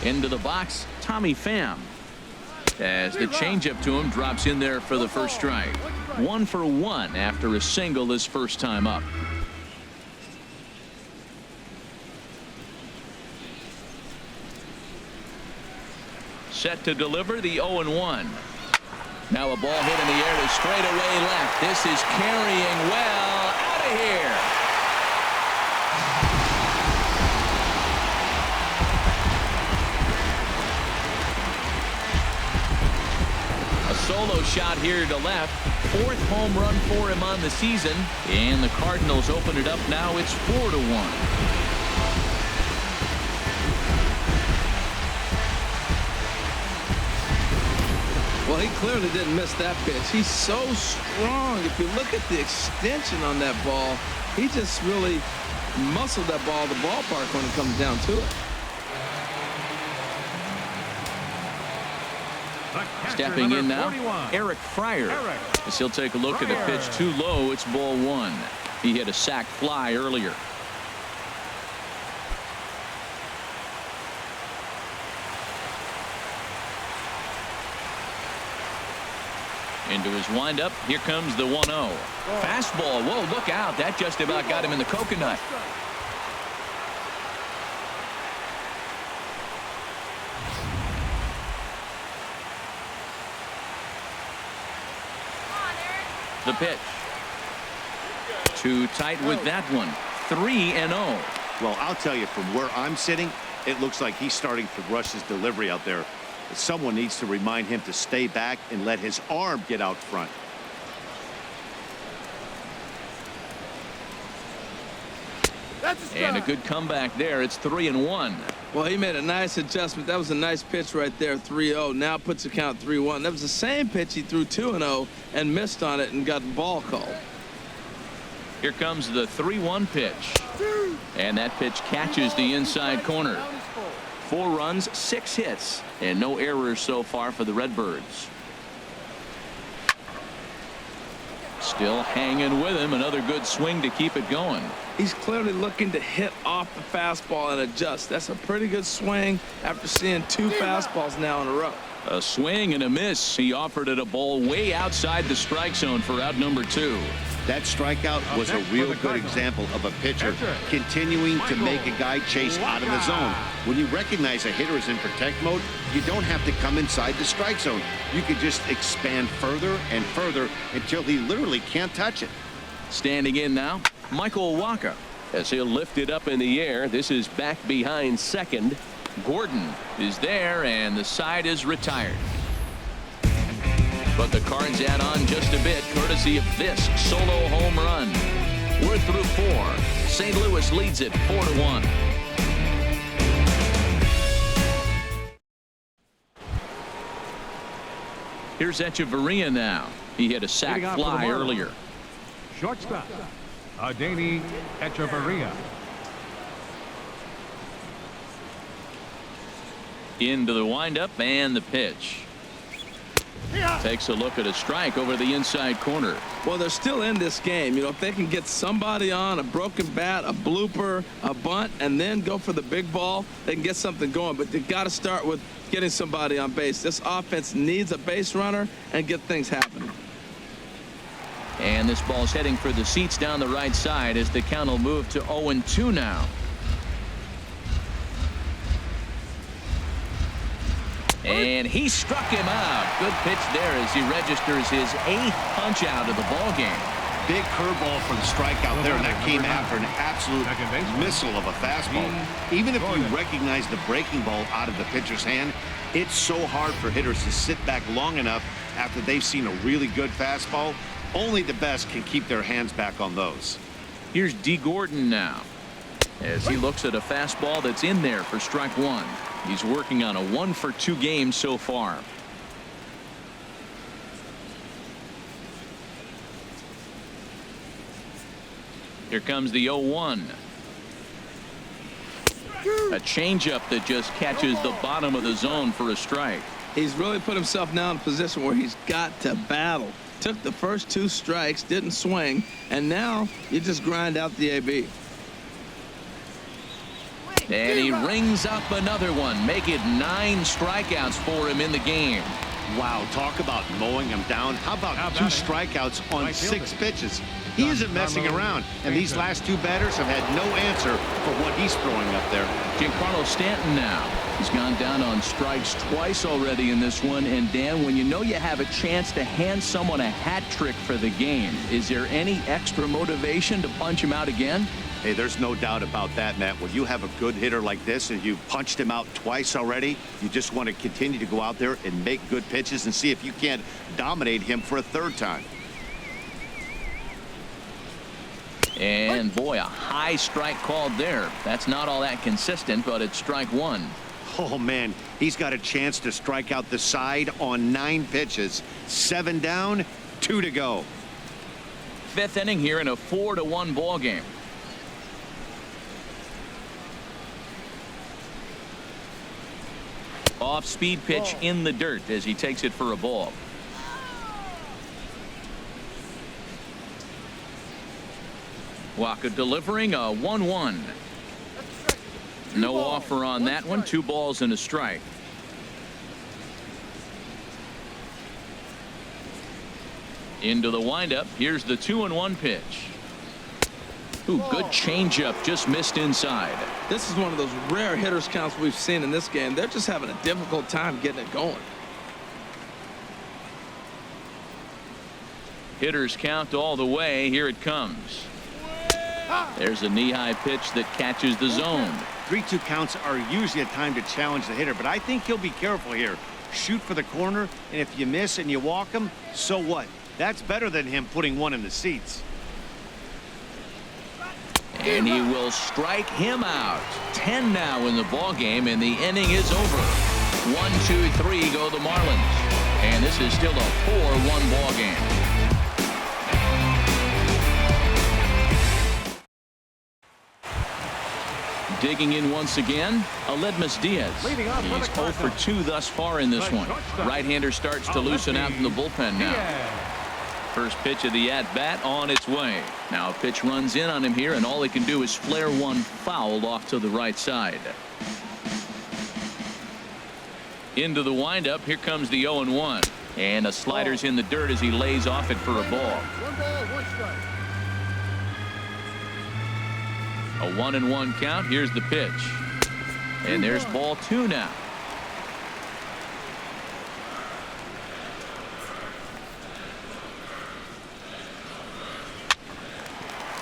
Into the box, Tommy Pham. As the changeup to him drops in there for the first strike. 1 for 1 after a single his first time up. Set to deliver the 0-1. Now a ball hit in the air to straightaway left. This is carrying well out of here. A solo shot here to left. 4th home run for him on the season. And the Cardinals open it up now. It's 4-1. Well, he clearly didn't miss that pitch. He's so strong. If you look at the extension on that ball, he just really muscled that ball to the ballpark when it comes down to it. Stepping in now, Eric Fryer. As he'll take a look at a pitch too low. It's ball one. He hit a sac fly earlier. Into his windup. Here comes the 1-0. Fastball. Whoa, look out. That just about got him in the coconut. The pitch. Too tight with that one. 3-0. Well, I'll tell you, from where I'm sitting, it looks like he's starting to rush his delivery out there. Someone needs to remind him to stay back and let his arm get out front. And a good comeback there. It's 3-1. Well, he made a nice adjustment. That was a nice pitch right there, 3-0. Now puts the count 3-1. That was the same pitch he threw 2-0 and missed on it and got the ball called. Here comes the 3-1 pitch. And that pitch catches the inside corner. 4 runs, 6 hits, and no errors so far for the Redbirds. Still hanging with him. Another good swing to keep it going. He's clearly looking to hit off the fastball and adjust. That's a pretty good swing after seeing 2 fastballs now in a row. A swing and a miss. He offered it a ball way outside the strike zone for out number 2. That strikeout was a real good example of a pitcher continuing to make a guy chase out of the zone. When you recognize a hitter is in protect mode, you don't have to come inside the strike zone. You can just expand further and further until he literally can't touch it. Standing in now, Michael Wacha. As he'll lift it up in the air. This is back behind second. Gordon is there, and the side is retired. But the Cards add on just a bit, courtesy of this solo home run. We're through 4. St. Louis leads it 4-1. Here's Echeverria now. He hit a sac fly earlier. Shortstop, Adeiny Echeverria. Into the windup and the pitch. Takes a look at a strike over the inside corner. Well, they're still in this game. You know, if they can get somebody on, a broken bat, a blooper, a bunt, and then go for the big ball, they can get something going. But they got to start with getting somebody on base. This offense needs a base runner and get things happening. And this ball's heading for the seats down the right side as the count will move to 0-2 now. And he struck him out. Good pitch there as he registers his 8th punch out of the ball game. Big curveball for the strikeout there, and that came after an absolute missile of a fastball. Even if you recognize the breaking ball out of the pitcher's hand, it's so hard for hitters to sit back long enough after they've seen a really good fastball Only the best can keep their hands back on those. Here's D. Gordon now, as he looks at a fastball that's in there for strike one. He's working on a 1-for-2 game so far. Here comes the 0-1. A changeup that just catches the bottom of the zone for a strike. He's really put himself now in a position where he's got to battle. Took the first 2 strikes, didn't swing, and now you just grind out the AB. And he rings up another one, make it 9 strikeouts for him in the game. Wow, talk about mowing him down. How about 2 strikeouts on 6 pitches? He isn't messing around, and these last 2 batters have had no answer for what he's throwing up there. Giancarlo Stanton now. He's gone down on strikes twice already in this one. And Dan, when you know you have a chance to hand someone a hat trick for the game, is there any extra motivation to punch him out again? Hey, there's no doubt about that, Matt. When you have a good hitter like this and you've punched him out twice already, you just want to continue to go out there and make good pitches and see if you can't dominate him for a 3rd time. And boy, a high strike called there. That's not all that consistent, but it's strike one. Oh, man, he's got a chance to strike out the side on 9 pitches. 7 down, 2 to go. 5th inning here in a 4-1 ball game. Off-speed pitch in the dirt as he takes it for a ball. Waka delivering a 1-1. No offer on that one. 2 balls and a strike. Into the windup. Here's the 2-1 pitch. Ooh, good changeup, just missed inside. This is one of those rare hitters counts we've seen in this game. They're just having a difficult time getting it going. Hitters count all the way. Here it comes. There's a knee-high pitch that catches the zone. 3-2 counts are usually a time to challenge the hitter, but I think he'll be careful here. Shoot for the corner, and if you miss and you walk him, so what? That's better than him putting one in the seats. And he will strike him out. 10 now in the ball game, and the inning is over. 1, 2, 3 go the Marlins. And this is still a 4-1 ball game. Digging in once again, Aledmus Diaz. He's 0 for 2 thus far in this one. Right-hander starts to loosen out in the bullpen now. First pitch of the at-bat on its way. Now a pitch runs in on him here, and all he can do is flare one foul off to the right side. Into the windup. Here comes the 0-1. And a slider's in the dirt as he lays off it for a ball. 1 ball, 1 strike. A 1-1 count. Here's the pitch. And there's ball 2 now.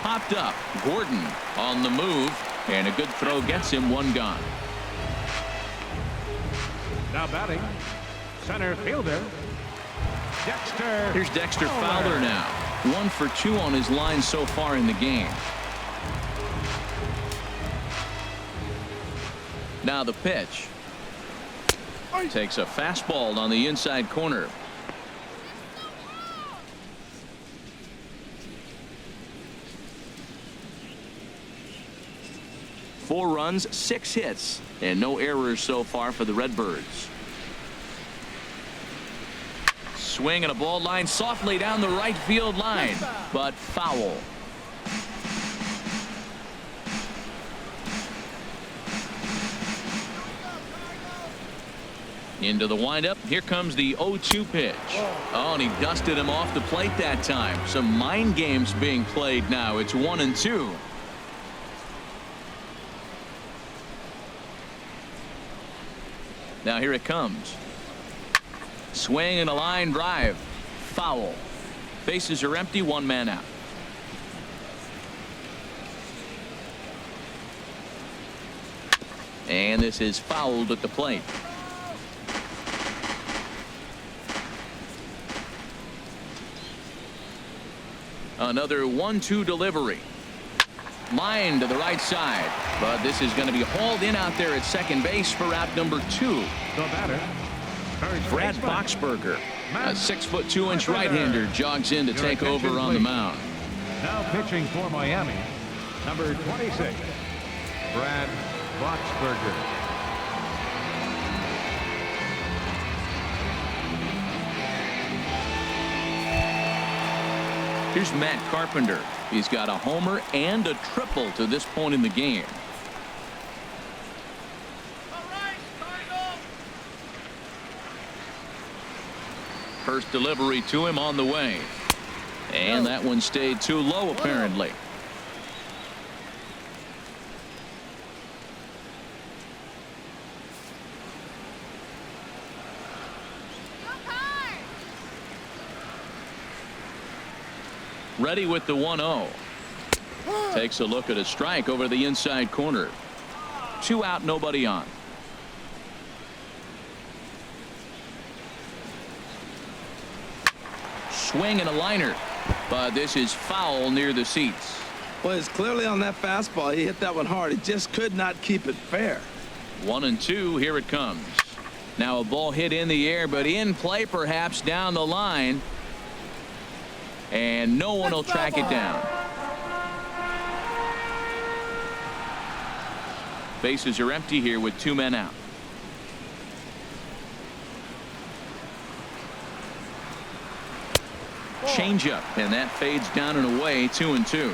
Popped up. Gordon on the move. And a good throw gets him 1 gone. Now batting, center fielder, Dexter. Here's Dexter Fowler now. 1 for 2 on his line so far in the game. Now the pitch. Takes a fastball on the inside corner. Four runs, 6 hits, and no errors so far for the Redbirds. Swing and a ball line softly down the right field line, but foul. Into the windup. Here comes the 0-2 pitch. Oh, and he dusted him off the plate that time. Some mind games being played now. It's 1-2. Now here it comes. Swing and a line drive. Foul. Bases are empty. 1 man out. And this is fouled at the plate. Another 1-2 delivery. Line to the right side, but this is going to be hauled in out there at second base for out number 2. The batter, Brad Boxberger, a 6'2" right-hander, jogs in to take over on the mound. Now pitching for Miami, number 26, Brad Boxberger. Here's Matt Carpenter. He's got a homer and a triple to this point in the game. First delivery to him on the way. And that one stayed too low, apparently. Ready with the 1-0. Takes a look at a strike over the inside corner. 2 out, nobody on. Swing and a liner, but this is foul near the seats. Well, it's clearly on that fastball. He hit that one hard. He just could not keep it fair. 1-2. Here it comes. Now a ball hit in the air, but in play perhaps down the line. And no one will track it down. Bases are empty here with 2 men out. Changeup, and that fades down and away. 2-2.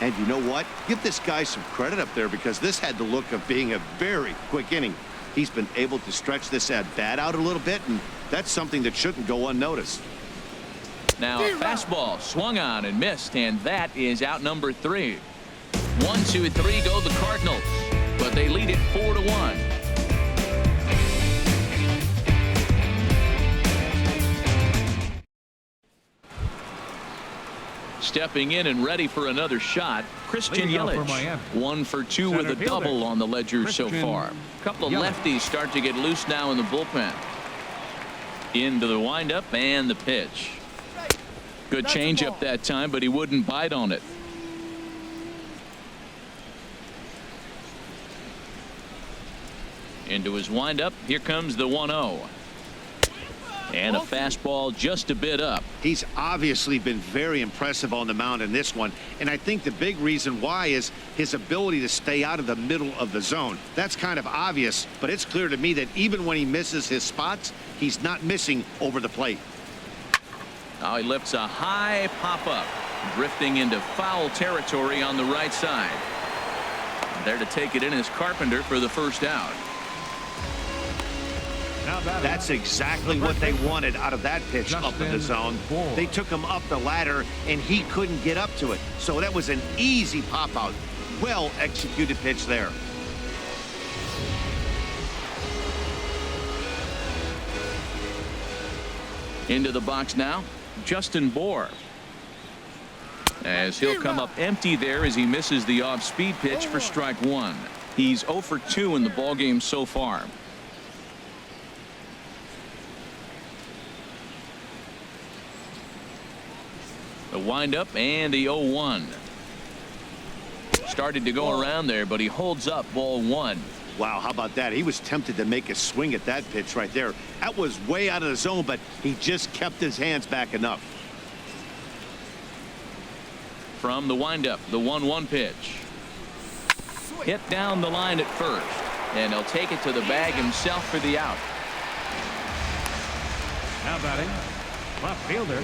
And you know what? Give this guy some credit up there, because this had the look of being a very quick inning. He's been able to stretch this at bat out a little bit, and that's something that shouldn't go unnoticed. Now a fastball swung on and missed, and that is out number 3. 1, 2, 3 go the Cardinals, but they lead it 4-1. Stepping in and ready for another shot, Christian Yelich. 1 for 2 with a double on the ledger so far. A couple of lefties start to get loose now in the bullpen. Into the windup and the pitch. Good changeup that time, but he wouldn't bite on it. Into his windup. Here comes the 1-0. And a fastball just a bit up. He's obviously been very impressive on the mound in this one, and I think the big reason why is his ability to stay out of the middle of the zone. That's kind of obvious, but it's clear to me that even when he misses his spots, he's not missing over the plate. Now he lifts a high pop-up, drifting into foul territory on the right side. There to take it in is Carpenter for the first out. That's exactly what they wanted out of that pitch up in the zone. They took him up the ladder, and he couldn't get up to it. So that was an easy pop-out. Well executed pitch there. Into the box now, Justin Bohr. As he'll come up empty there as he misses the off-speed pitch for strike 1. He's 0 for 2 in the ballgame so far. The windup and the 0-1. Started to go around there, but he holds up ball 1. Wow, how about that? He was tempted to make a swing at that pitch right there. That was way out of the zone, but he just kept his hands back enough. From the windup, the 1-1 pitch. Hit down the line at first, and he'll take it to the bag himself for the out. Now batting, left fielder.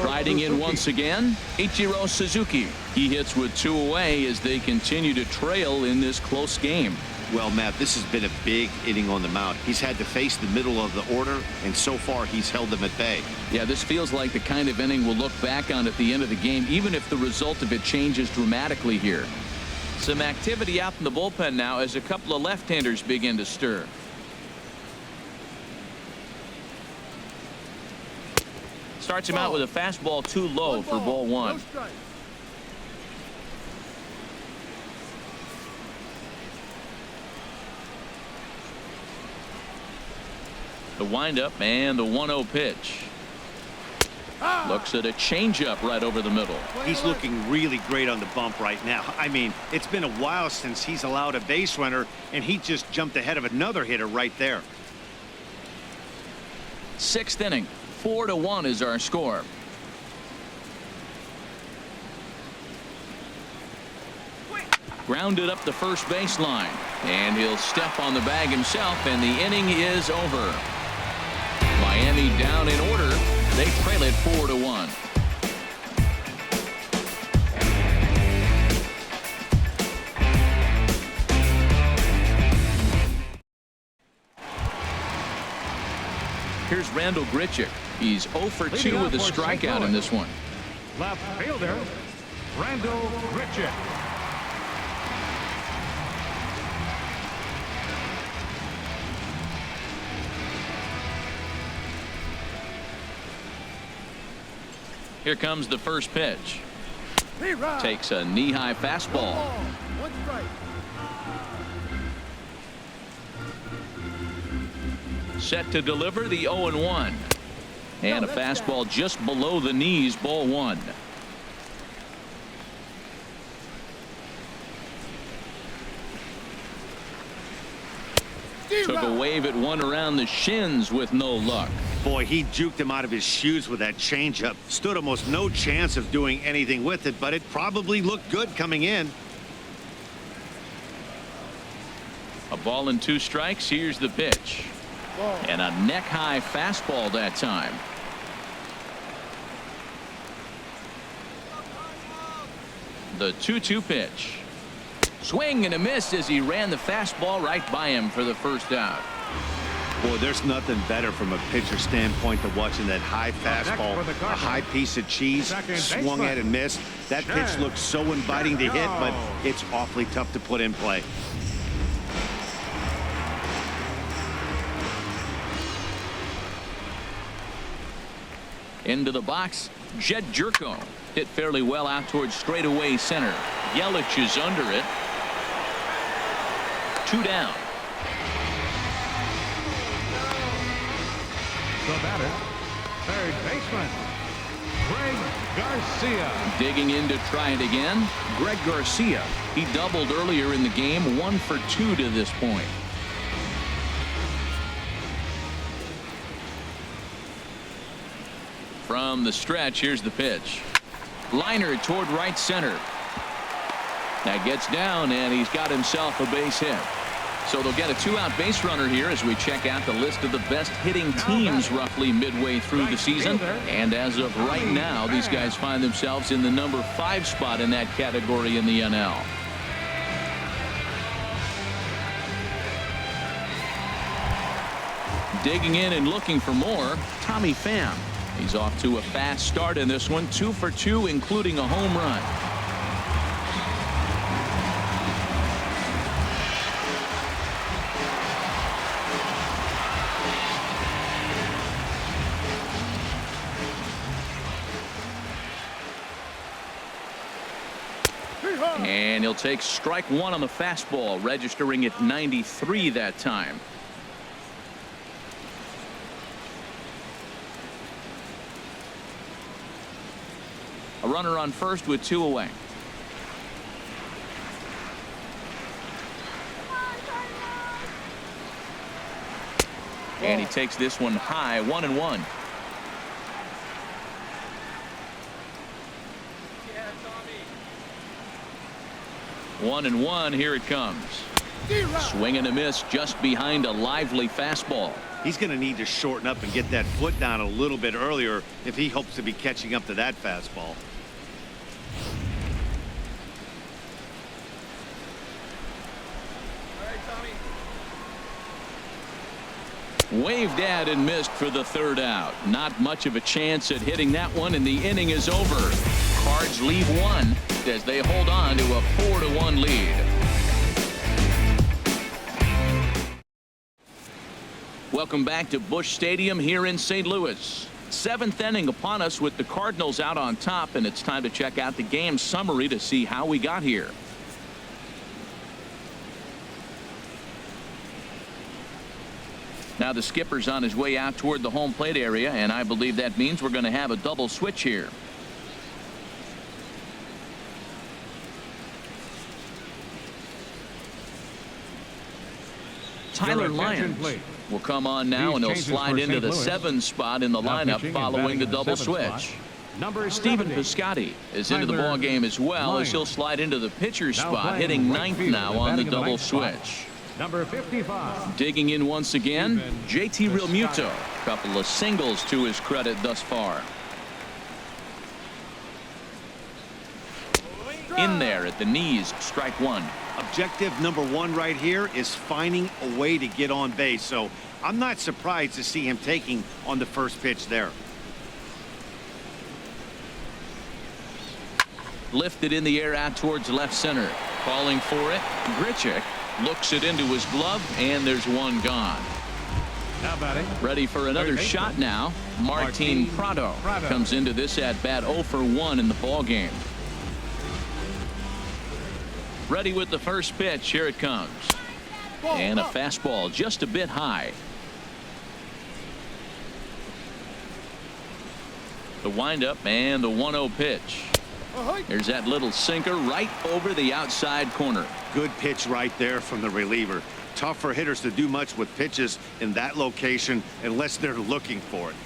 Riding in once again, Ichiro Suzuki. He hits with 2 away as they continue to trail in this close game. Well, Matt, this has been a big inning on the mound. He's had to face the middle of the order, and so far he's held them at bay. Yeah, this feels like the kind of inning we'll look back on at the end of the game, even if the result of it changes dramatically here. Some activity out in the bullpen now as a couple of left-handers begin to stir. Starts him out with a fastball too low for ball 1. The windup and the 1-0 pitch. Looks at a changeup right over the middle. He's looking really great on the bump right now. I mean, it's been a while since he's allowed a base runner, and he just jumped ahead of another hitter right there. 6th inning, 4-1 is our score. Grounded up the first baseline, and he'll step on the bag himself, and the inning is over. Miami down in order. They trail it 4-1. Here's Randall Grichuk. He's 0 for 2 with a strikeout in this one. Left fielder, Randall Grichuk. Here comes the first pitch. Takes a knee-high fastball. Set to deliver the 0-1. And a fastball just below the knees, ball 1. Took a wave at one around the shins with no luck. Boy, he juked him out of his shoes with that changeup. Stood almost no chance of doing anything with it, but it probably looked good coming in. A ball and 2 strikes. Here's the pitch. And a neck-high fastball that time. The 2-2 pitch. Swing and a miss as he ran the fastball right by him for the first out. Boy, there's nothing better from a pitcher standpoint than watching that high fastball, a high piece of cheese, swung at and missed. That pitch looks so inviting to hit, but it's awfully tough to put in play. Into the box, Jed Jerko. Hit fairly well out towards straightaway center. Yelich is under it. 2 down. The batter, third baseman, Greg Garcia. Digging in to try it again, Greg Garcia. He doubled earlier in the game, 1 for 2 to this point. From the stretch, here's the pitch. Liner toward right center. That gets down, and he's got himself a base hit. So they'll get a 2-out base runner here as we check out the list of the best hitting teams roughly midway through the season. And as of right now, these guys find themselves in the number 5 spot in that category in the NL. Digging in and looking for more, Tommy Pham. He's off to a fast start in this one, 2 for 2, including a home run. And he'll take strike 1 on the fastball, registering at 93 that time. A runner on first with 2 away. And he takes this one high, 1-1. One and one, here it comes. Swing and a miss just behind a lively fastball. He's going to need to shorten up and get that foot down a little bit earlier if he hopes to be catching up to that fastball. Waved at and missed for the 3rd out. Not much of a chance at hitting that one, and the inning is over. Cards leave 1 as they hold on to a 4-1 lead. Welcome back to Busch Stadium here in St. Louis. 7th inning upon us with the Cardinals out on top, and it's time to check out the game summary to see how we got here. Now the skipper's on his way out toward the home plate area, and I believe that means we're going to have a double switch here. Tyler Lyons will come on now, and he'll slide into the 7 spot in the lineup following the double switch. Stephen Piscotty is into the ball game as well, as he'll slide into the pitcher spot, hitting 9th now on the double switch. Number 55. Digging in once again, JT Realmuto. Couple of singles to his credit thus far. In there at the knees, strike 1. Objective number 1 right here is finding a way to get on base. So I'm not surprised to see him taking on the first pitch there. Lifted in the air out towards left center. Calling for it. Grichuk looks it into his glove, and there's one gone. Now batting. Ready for another shot now. Martin Prado comes into this at bat 0 for 1 in the ball game. Ready with the first pitch. Here it comes. And a fastball just a bit high. The windup and the 1-0 pitch. There's that little sinker right over the outside corner. Good pitch right there from the reliever. Tough for hitters to do much with pitches in that location unless they're looking for it.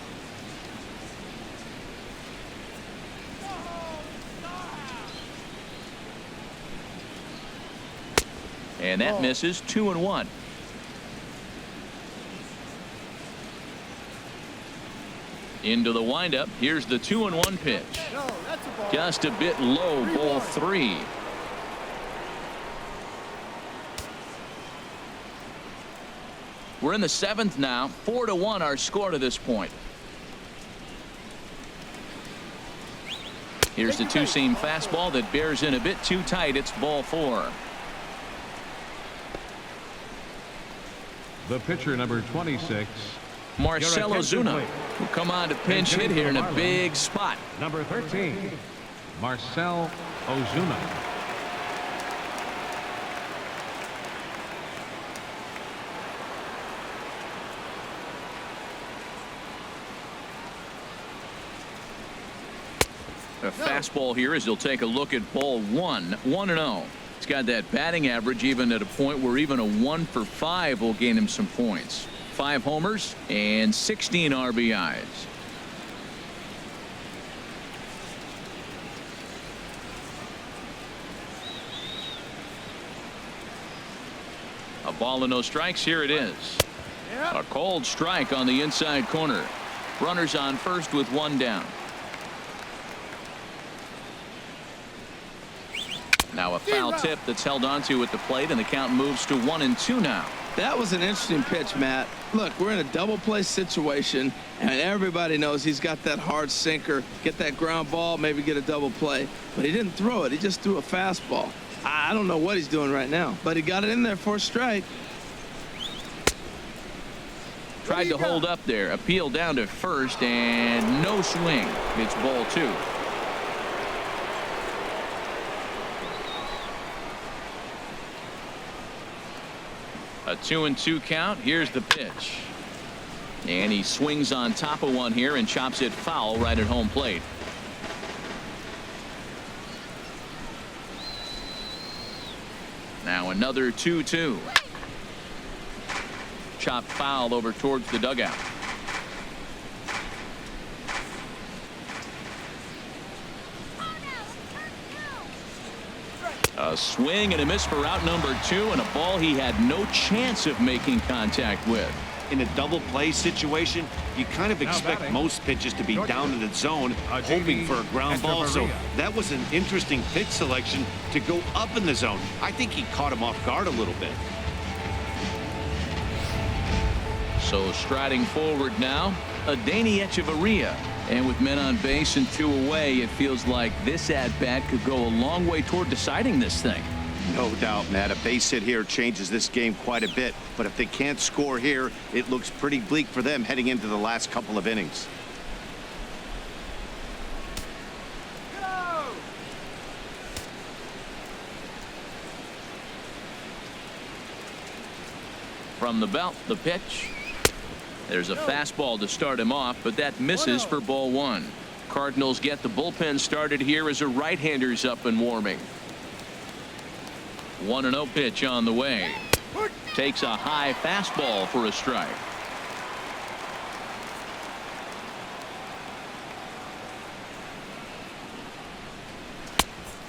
And that misses. 2-1. Into the windup. Here's the 2-1 pitch. Just a bit low. Ball 3. We're in the 7th now. 4-1 our score to this point. Here's the two-seam fastball that bears in a bit too tight. It's ball 4. The pitcher, number 26. Marcell Ozuna will come on to pinch hit here in a big spot. Number 13. Marcell Ozuna. A fastball here as he'll take a look at ball 1. 1-0. He's got that batting average even at a point where even a 1 for 5 will gain him some points. 5 homers and 16 RBIs. A ball and no strikes. Here it is. A cold strike on the inside corner. Runners on first with 1 down. Now a foul tip that's held onto at the plate, and the count moves to 1-2 now. That was an interesting pitch, Matt. Look, we're in a double play situation, and everybody knows he's got that hard sinker. Get that ground ball, maybe get a double play. But he didn't throw it. He just threw a fastball. I don't know what he's doing right now, but he got it in there for a strike. Tried to hold up there. Appeal down to first, and no swing. It's ball 2. A 2-2 count. Here's the pitch. And he swings on top of one here and chops it foul right at home plate. Now another 2-2. Chopped foul over towards the dugout. A swing and a miss for out number 2, and a ball he had no chance of making contact with. In a double play situation, you kind of expect most pitches to be down in the zone, hoping for a ground ball. So that was an interesting pitch selection to go up in the zone. I think he caught him off guard a little bit. So striding forward now, Adeiny Echeverria. And with men on base and 2 away, it feels like this at-bat could go a long way toward deciding this thing. No doubt, Matt. A base hit here changes this game quite a bit. But if they can't score here, it looks pretty bleak for them heading into the last couple of innings. Go! From the belt, the pitch. There's a fastball to start him off, but that misses for ball one. Cardinals get the bullpen started here as a right-hander's up and warming. 1-0 pitch on the way. Takes a high fastball for a strike.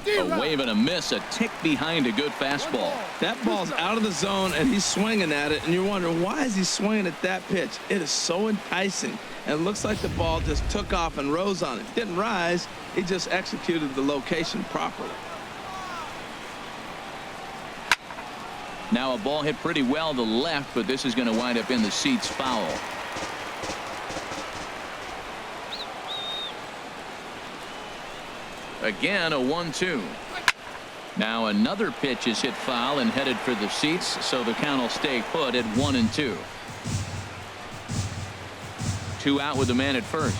A wave and a miss, a tick behind a good fastball. That ball's out of the zone, and he's swinging at it, and you're wondering, why is he swinging at that pitch? It is so enticing, and it looks like the ball just took off and rose on it. Didn't rise, he just executed the location properly. Now a ball hit pretty well to left, but this is going to wind up in the seats foul. Again, a 1-2. Now another pitch is hit foul and headed for the seats, so the count will stay put at 1-2. 2 out with the man at first.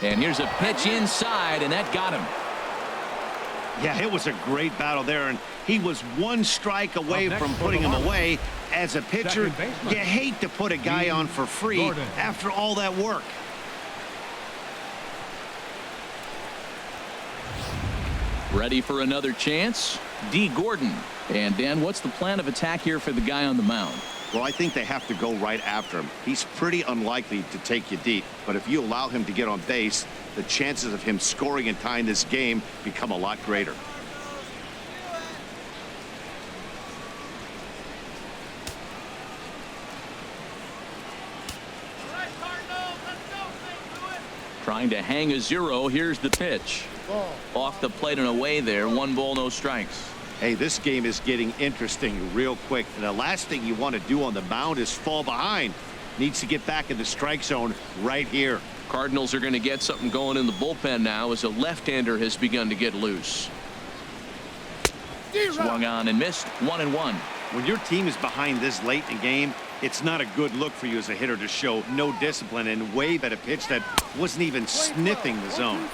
And here's a pitch inside, and that got him. Yeah, it was a great battle there, and he was one strike away from putting him away. As a pitcher, you hate to put a guy on for free after all that work. Ready for another chance? D. Gordon. And Dan, what's the plan of attack here for the guy on the mound? Well, I think they have to go right after him. He's pretty unlikely to take you deep, but if you allow him to get on base, the chances of him scoring and tying this game become a lot greater. Trying to hang a 0. Here's the pitch. Off the plate and away there. 1 ball, no strikes. Hey, this game is getting interesting real quick. And the last thing you want to do on the mound is fall behind. Needs to get back in the strike zone right here. Cardinals are going to get something going in the bullpen now as a left-hander has begun to get loose. Swung on and missed. 1-1. When your team is behind this late in the game, it's not a good look for you as a hitter to show no discipline and wave at a pitch that wasn't even sniffing the zone.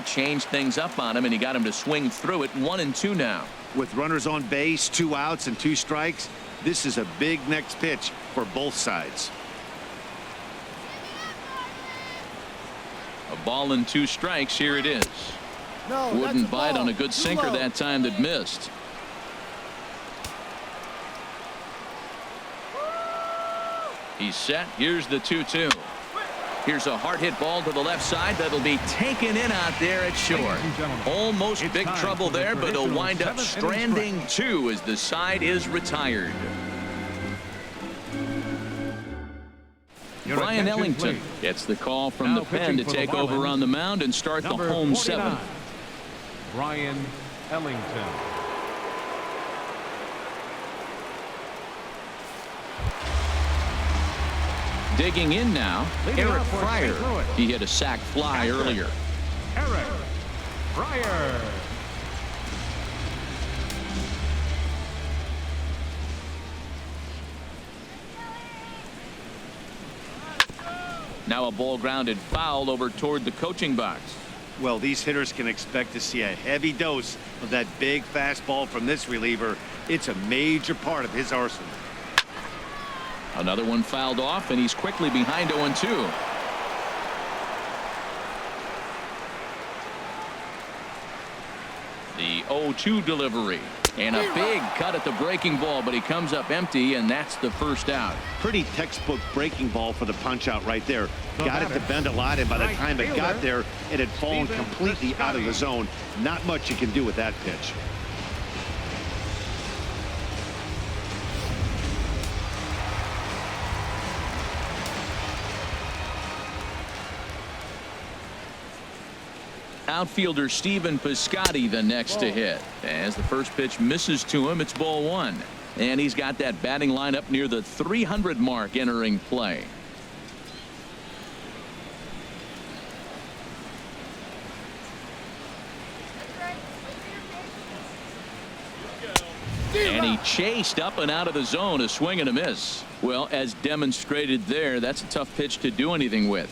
Changed things up on him, and he got him to swing through it. 1-2 now. With runners on base, 2 outs and 2 strikes, this is a big next pitch for both sides. A ball and 2 strikes. Here it is. Wouldn't bite on a good sinker that time that missed. He's set. Here's the 2-2. Here's a hard hit ball to the left side that'll be taken in out there at short. Almost big trouble there, but he'll wind up stranding 2 as the side is retired. Brian Ellington gets the call from the pen to take over on the mound and start the home 7th. Brian Ellington. Digging in now, Eric Fryer. He hit a sac fly earlier. Eric Fryer. Now a ball grounded foul over toward the coaching box. Well, these hitters can expect to see a heavy dose of that big fastball from this reliever. It's a major part of his arsenal. Another one fouled off, and he's quickly behind 0-2. The 0-2 delivery. And a big cut at the breaking ball, but he comes up empty, and that's the first out. Pretty textbook breaking ball for the punch out right there. Got it to bend a lot, and by the time it got there, it had fallen completely out of the zone. Not much you can do with that pitch. Outfielder Stephen Piscotty the next to hit. As the first pitch misses to him, it's ball 1. And he's got that batting lineup near the 300 mark entering play. And he chased up and out of the zone, a swing and a miss. Well, as demonstrated there, that's a tough pitch to do anything with.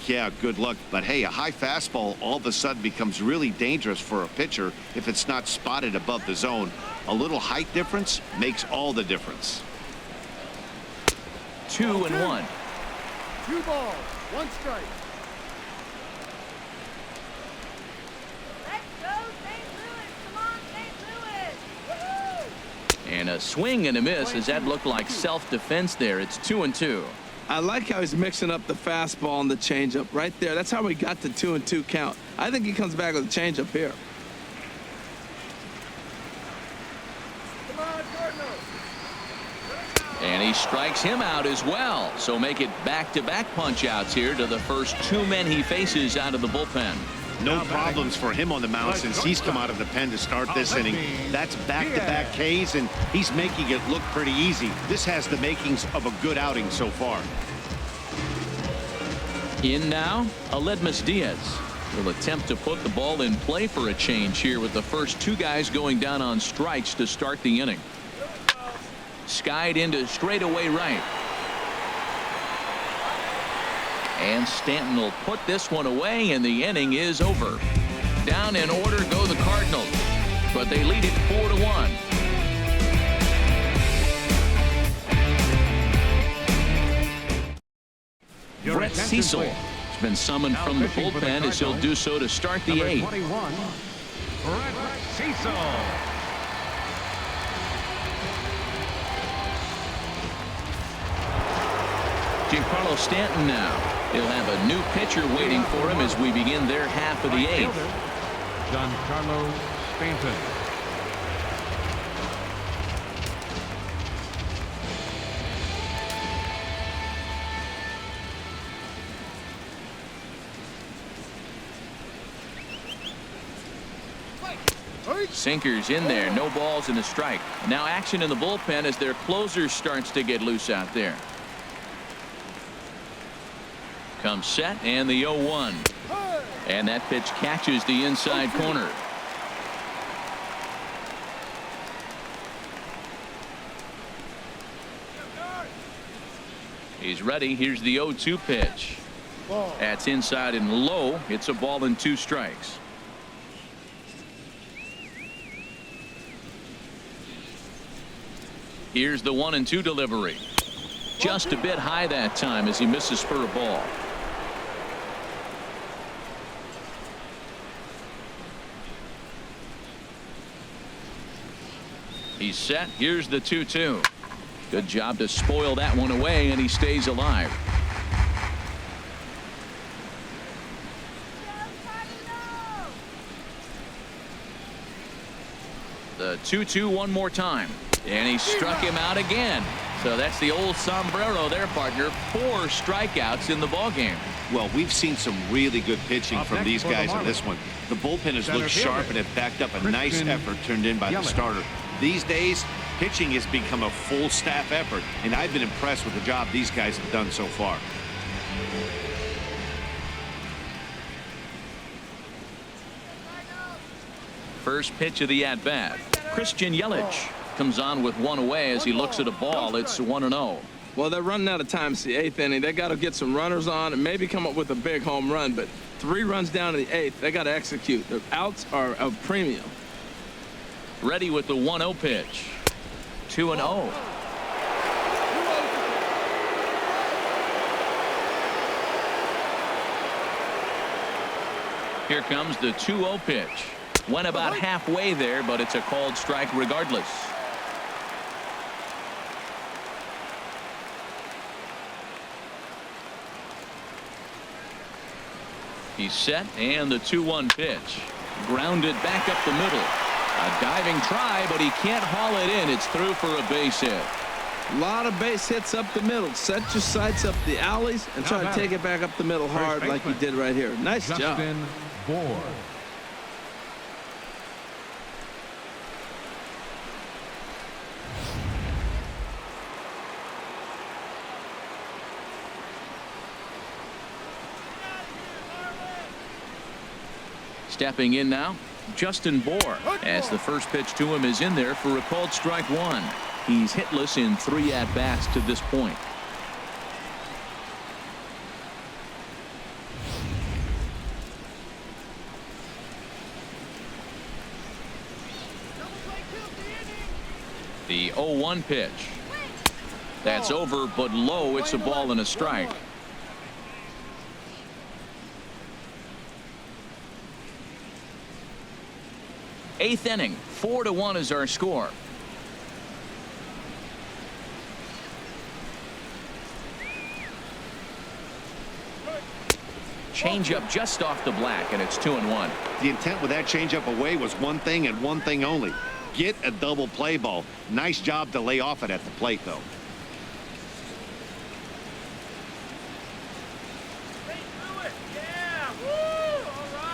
Yeah, good luck. But hey, a high fastball all of a sudden becomes really dangerous for a pitcher if it's not spotted above the zone. A little height difference makes all the difference. 2-1. 2 balls, 1 strike. Let's go, St. Louis. Come on, St. Louis. Woohoo! And a swing and a miss as that looked like self-defense there. It's 2-2. I like how he's mixing up the fastball and the changeup right there. That's how we got the 2-2 count. I think he comes back with a changeup here. Come on, Cardinals. And he strikes him out as well. So make it back-to-back punch-outs here to the first 2 men he faces out of the bullpen. No problems for him on the mound since he's come out of the pen to start this inning. That's back-to-back Ks, and he's making it look pretty easy. This has the makings of a good outing so far. In now, Aledmus Diaz will attempt to put the ball in play for a change here with the first 2 guys going down on strikes to start the inning. Skied into straightaway right. And Stanton will put this one away, and the inning is over. Down in order go the Cardinals, but they lead it 4-1. Brett Cecil has been summoned from the bullpen as he'll do so to start the 8th. 21, Brett Cecil. Giancarlo Stanton now. He'll have a new pitcher waiting for him as we begin their half of the 8th. Giancarlo Stanton. Sinkers in there, no balls and a strike. Now action in the bullpen as their closer starts to get loose out there. Comes set and the 0-1. And that pitch catches the inside corner. He's ready. Here's the 0-2 pitch. That's inside and low. It's a ball and 2 strikes. Here's the 1-2 delivery. Just a bit high that time as he misses for a ball. He's set. Here's the 2-2. Good job to spoil that one away, and he stays alive. The 2-2 one more time. And he struck him out again. So that's the old sombrero there, partner. 4 strikeouts in the ballgame. Well, we've seen some really good pitching from these guys in this one. The bullpen has looked sharp and have backed up a nice effort turned in by the starter. These days, pitching has become a full staff effort, and I've been impressed with the job these guys have done so far. First pitch of the at-bat. Christian Yelich comes on with 1 away as he looks at a ball. It's 1-0. Well, they're running out of time. It's the 8th inning. They got to get some runners on and maybe come up with a big home run. But 3 runs down in the 8th. They got to execute. Their outs are a premium. Ready with the 1-0 pitch. 2-0. Here comes the 2-0 pitch. Went about halfway there, but it's a called strike regardless. He's set, and the 2-1 pitch. Grounded back up the middle. A diving try, but he can't haul it in. It's through for a base hit. A lot of base hits up the middle. Set your sights up the alleys and try to take it back up the middle hard like you did right here. Nice job. Justin Bohr. Stepping in now, Justin Bohr, as the first pitch to him is in there for a called strike 1. He's hitless in 3 at-bats to this point. The 0-1 pitch. That's over, but low. It's a ball and a strike. Eighth inning, 4-1 is our score. Changeup just off the black, and it's 2-1. The intent with that changeup away was one thing and one thing only. Get a double play ball. Nice job to lay off it at the plate, though.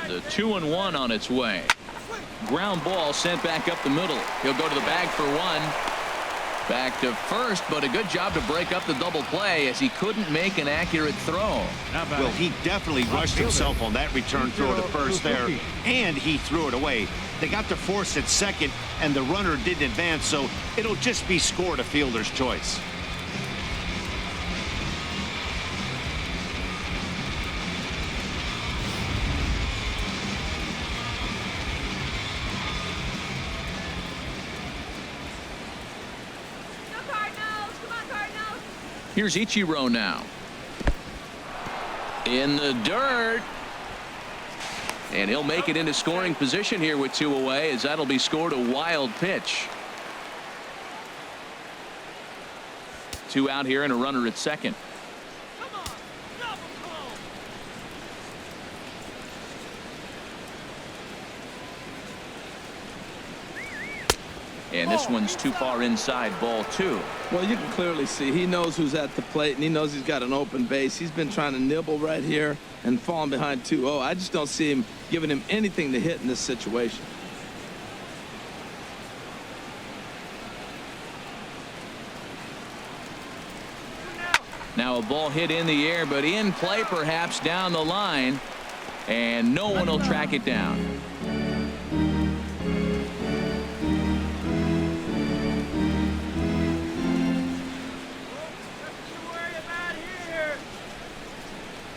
The 2-1 on its way. Ground ball sent back up the middle. He'll go to the bag for one. Back to first, but a good job to break up the double play as he couldn't make an accurate throw. Well, he definitely rushed himself on that return throw to first there, and he threw it away. They got to force at second, and the runner didn't advance, so it'll just be scored a fielder's choice. Here's Ichiro now. In the dirt. And he'll make it into scoring position here with 2 away, as that'll be scored a wild pitch. 2 out here and a runner at second. And this one's too far inside, ball 2. Well, you can clearly see he knows who's at the plate, and he knows he's got an open base. He's been trying to nibble right here and falling behind 2-0. I just don't see him giving him anything to hit in this situation. Now a ball hit in the air, but in play perhaps down the line, and no one will track it down.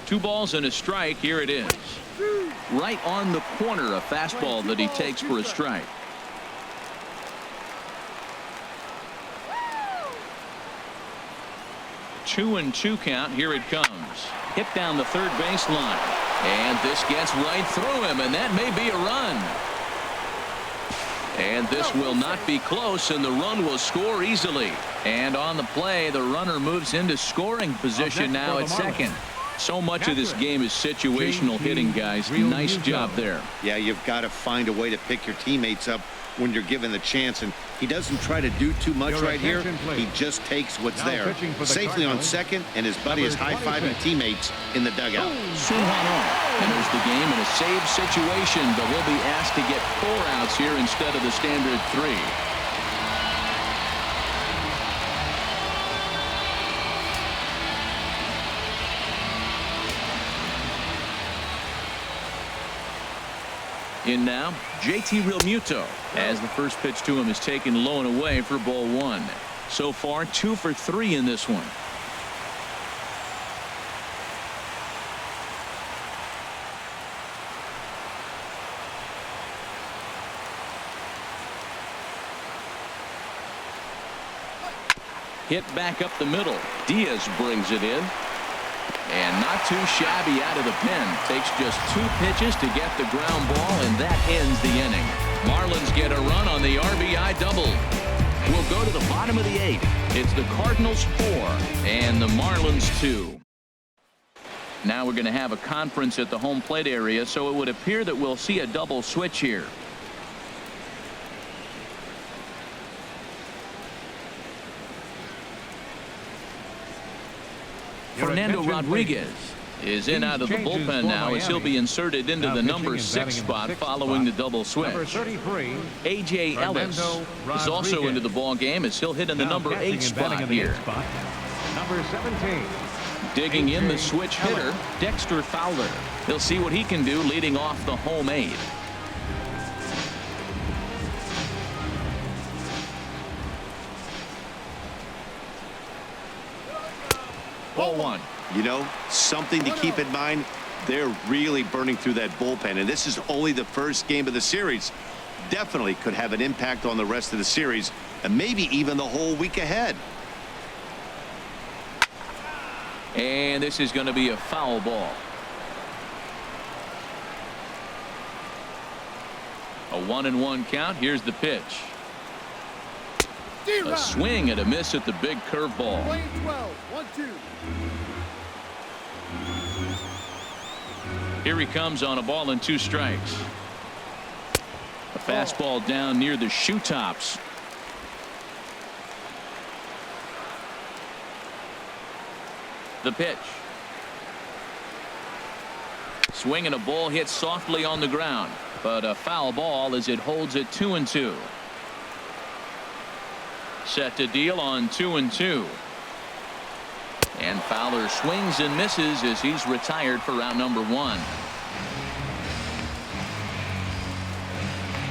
Two balls and a strike. Here it is. Right on the corner, a fastball that he takes for a strike. Two and 2 count. Here it comes. Hit down the third baseline. And this gets right through him, and that may be a run. And this will not be close, and the run will score easily. And on the play, the runner moves into scoring position now at second. So much of this game is situational hitting, guys. Nice job there. Yeah, you've got to find a way to pick your teammates up when you're given the chance, and he doesn't try to do too much right here. He just takes what's there. Safely on second, and his buddy is high-fiving teammates in the dugout. Suhano enters the game in a save situation, but he'll be asked to get 4 outs here instead of the standard 3. In now, JT Realmuto, as the first pitch to him is taken low and away for ball 1. So far 2 for 3 in this one. Hit back up the middle. Diaz brings it in. And not too shabby out of the pen. Takes just 2 pitches to get the ground ball, and that ends the inning. Marlins get a run on the RBI double. We'll go to the bottom of the 8th. It's the Cardinals 4 and the Marlins 2. Now we're going to have a conference at the home plate area, so it would appear that we'll see a double switch here. Fernando Rodriguez is in out of the bullpen now, as he'll be inserted into the number 6 spot following the double switch. A.J. Ellis is also into the ball game, as he'll hit in the number 8 spot here. Number 17. Digging in the switch hitter, Dexter Fowler. He'll see what he can do leading off the home 8. Ball 1. You know, something to keep in mind, they're really burning through that bullpen, and this is only the first game of the series. definitely could have an impact on the rest of the series and maybe even the whole week ahead. And this is going to be a foul ball. A 1-1 count. Here's the pitch. A swing and a miss at the big curveball. 12, 1-2. Here he comes on a ball and 2 strikes. A fastball down near the shoe tops. The pitch. Swing and a ball hit softly on the ground, but a foul ball as it holds it 2-2. Set to deal on 2-2. And Fowler swings and misses as he's retired for round number 1.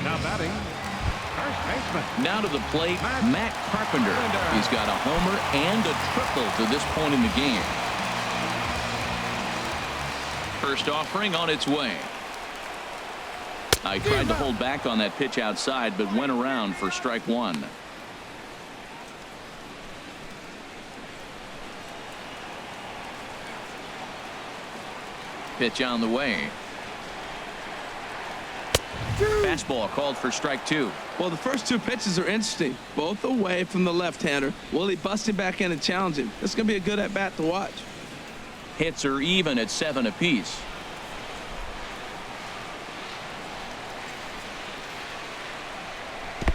Now batting, first baseman. Now to the plate, Matt Carpenter. He's got a homer and a triple to this point in the game. First offering on its way. I tried to hold back on that pitch outside, but went around for strike 1. Pitch on the way. Fastball called for strike 2. Well, the first 2 pitches are interesting, both away from the left-hander. Will he bust him back in and challenge him? It's going to be a good at-bat to watch. Hits are even at 7 apiece.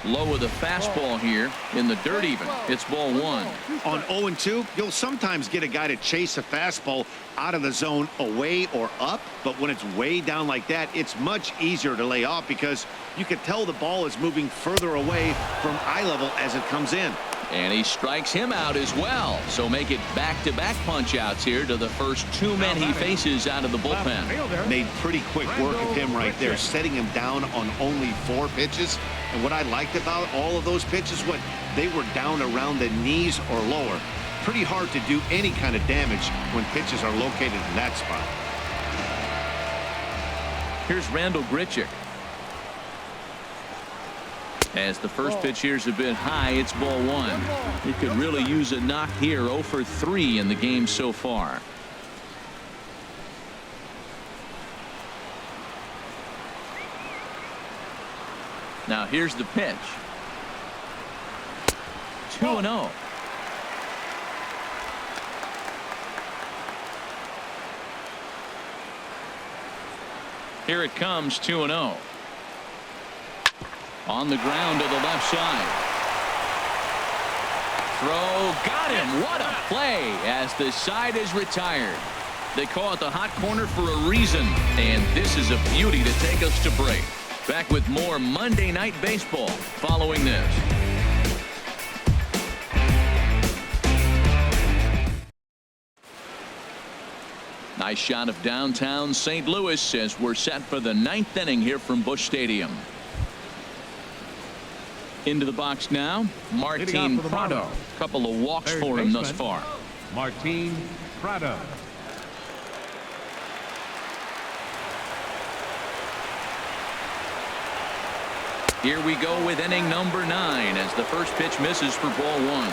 Low with a fastball here in the dirt even. It's ball 1. On 0-2, you'll sometimes get a guy to chase a fastball out of the zone away or up, but when it's way down like that, it's much easier to lay off because you can tell the ball is moving further away from eye level as it comes in. And he strikes him out as well. So make it back-to-back punch-outs here to the first 2 men he faces out of the bullpen. Made pretty quick work of him right there, setting him down on only 4 pitches. And what I liked about all of those pitches, they were down around the knees or lower. Pretty hard to do any kind of damage when pitches are located in that spot. Here's Randall Grichuk. As the first pitch here's a bit high, it's ball 1. He could really use a knock here. 0 for 3 in the game so far. Now here's the pitch. 2-0. Here it comes, 2-0. On the ground to the left side. Throw, got him. What a play as the side is retired. They call it the hot corner for a reason, and this is a beauty to take us to break. Back with more Monday Night Baseball following this. Nice shot of downtown St. Louis as we're set for the 9th inning here from Busch Stadium. Into the box now, Martin Prado. Couple of walks for him thus far. Martin Prado. Here we go with inning number 9 as the first pitch misses for ball 1.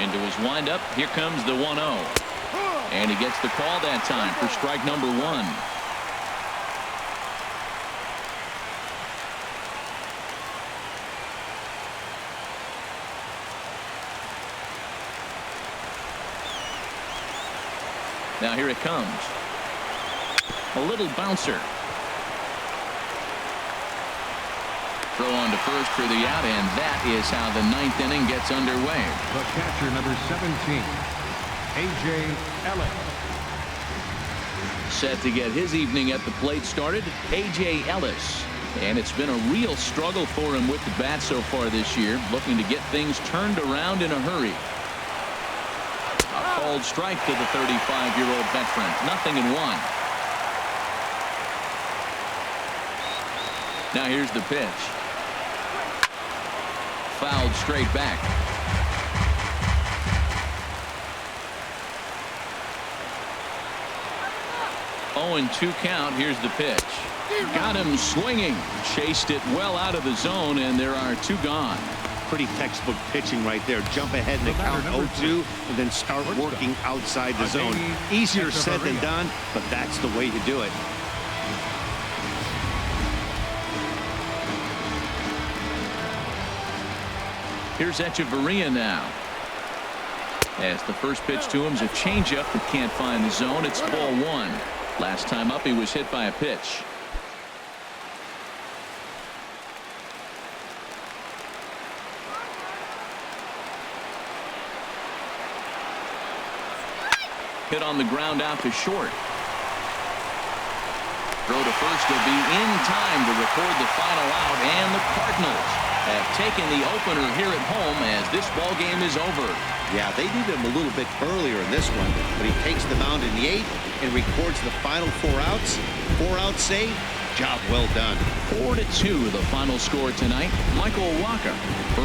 Into his windup, here comes the 1-0. And he gets the call that time for strike number 1. Now here it comes. A little bouncer. Throw on to first for the out, and that is how the 9th inning gets underway. The catcher, number 17, A.J. Ellis. Set to get his evening at the plate started, A.J. Ellis. And it's been a real struggle for him with the bat so far this year, looking to get things turned around in a hurry. A called strike to the 35-year-old veteran. 0-1. Now here's the pitch. Fouled straight back. 0-2 count. Here's the pitch. Got him swinging. Chased it well out of the zone, and there are 2 gone. Pretty textbook pitching right there. Jump ahead in the count 0-2 and then start working outside the zone. Easier said than done, but that's the way you do it. Here's Echeverria now. As the first pitch to him is a changeup that can't find the zone. It's ball 1. Last time up, he was hit by a pitch. Hit on the ground out to short. Throw to first will be in time to record the final out, and the Cardinals have taken the opener here at home as this ball game is over. Yeah, they needed him a little bit earlier in this one, but he takes the mound in the 8th and records the final 4 outs. 4-out save. Job well done. 4-2 the final score tonight. Michael Wacha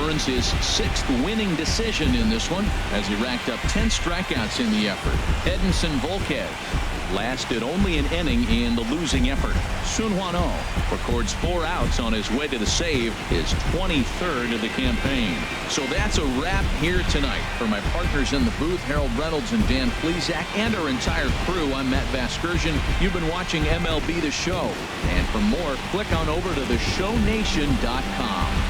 earns his 6th winning decision in this one as he racked up 10 strikeouts in the effort. Edinson Volquez lasted only an inning in the losing effort. Sun Hwan Oh records 4 outs on his way to the save, his 23rd of the campaign. So that's a wrap here tonight. For my partners in the booth, Harold Reynolds and Dan Plesac, and our entire crew, I'm Matt Vasgersian. You've been watching MLB The Show. And for more, click on over to theshownation.com.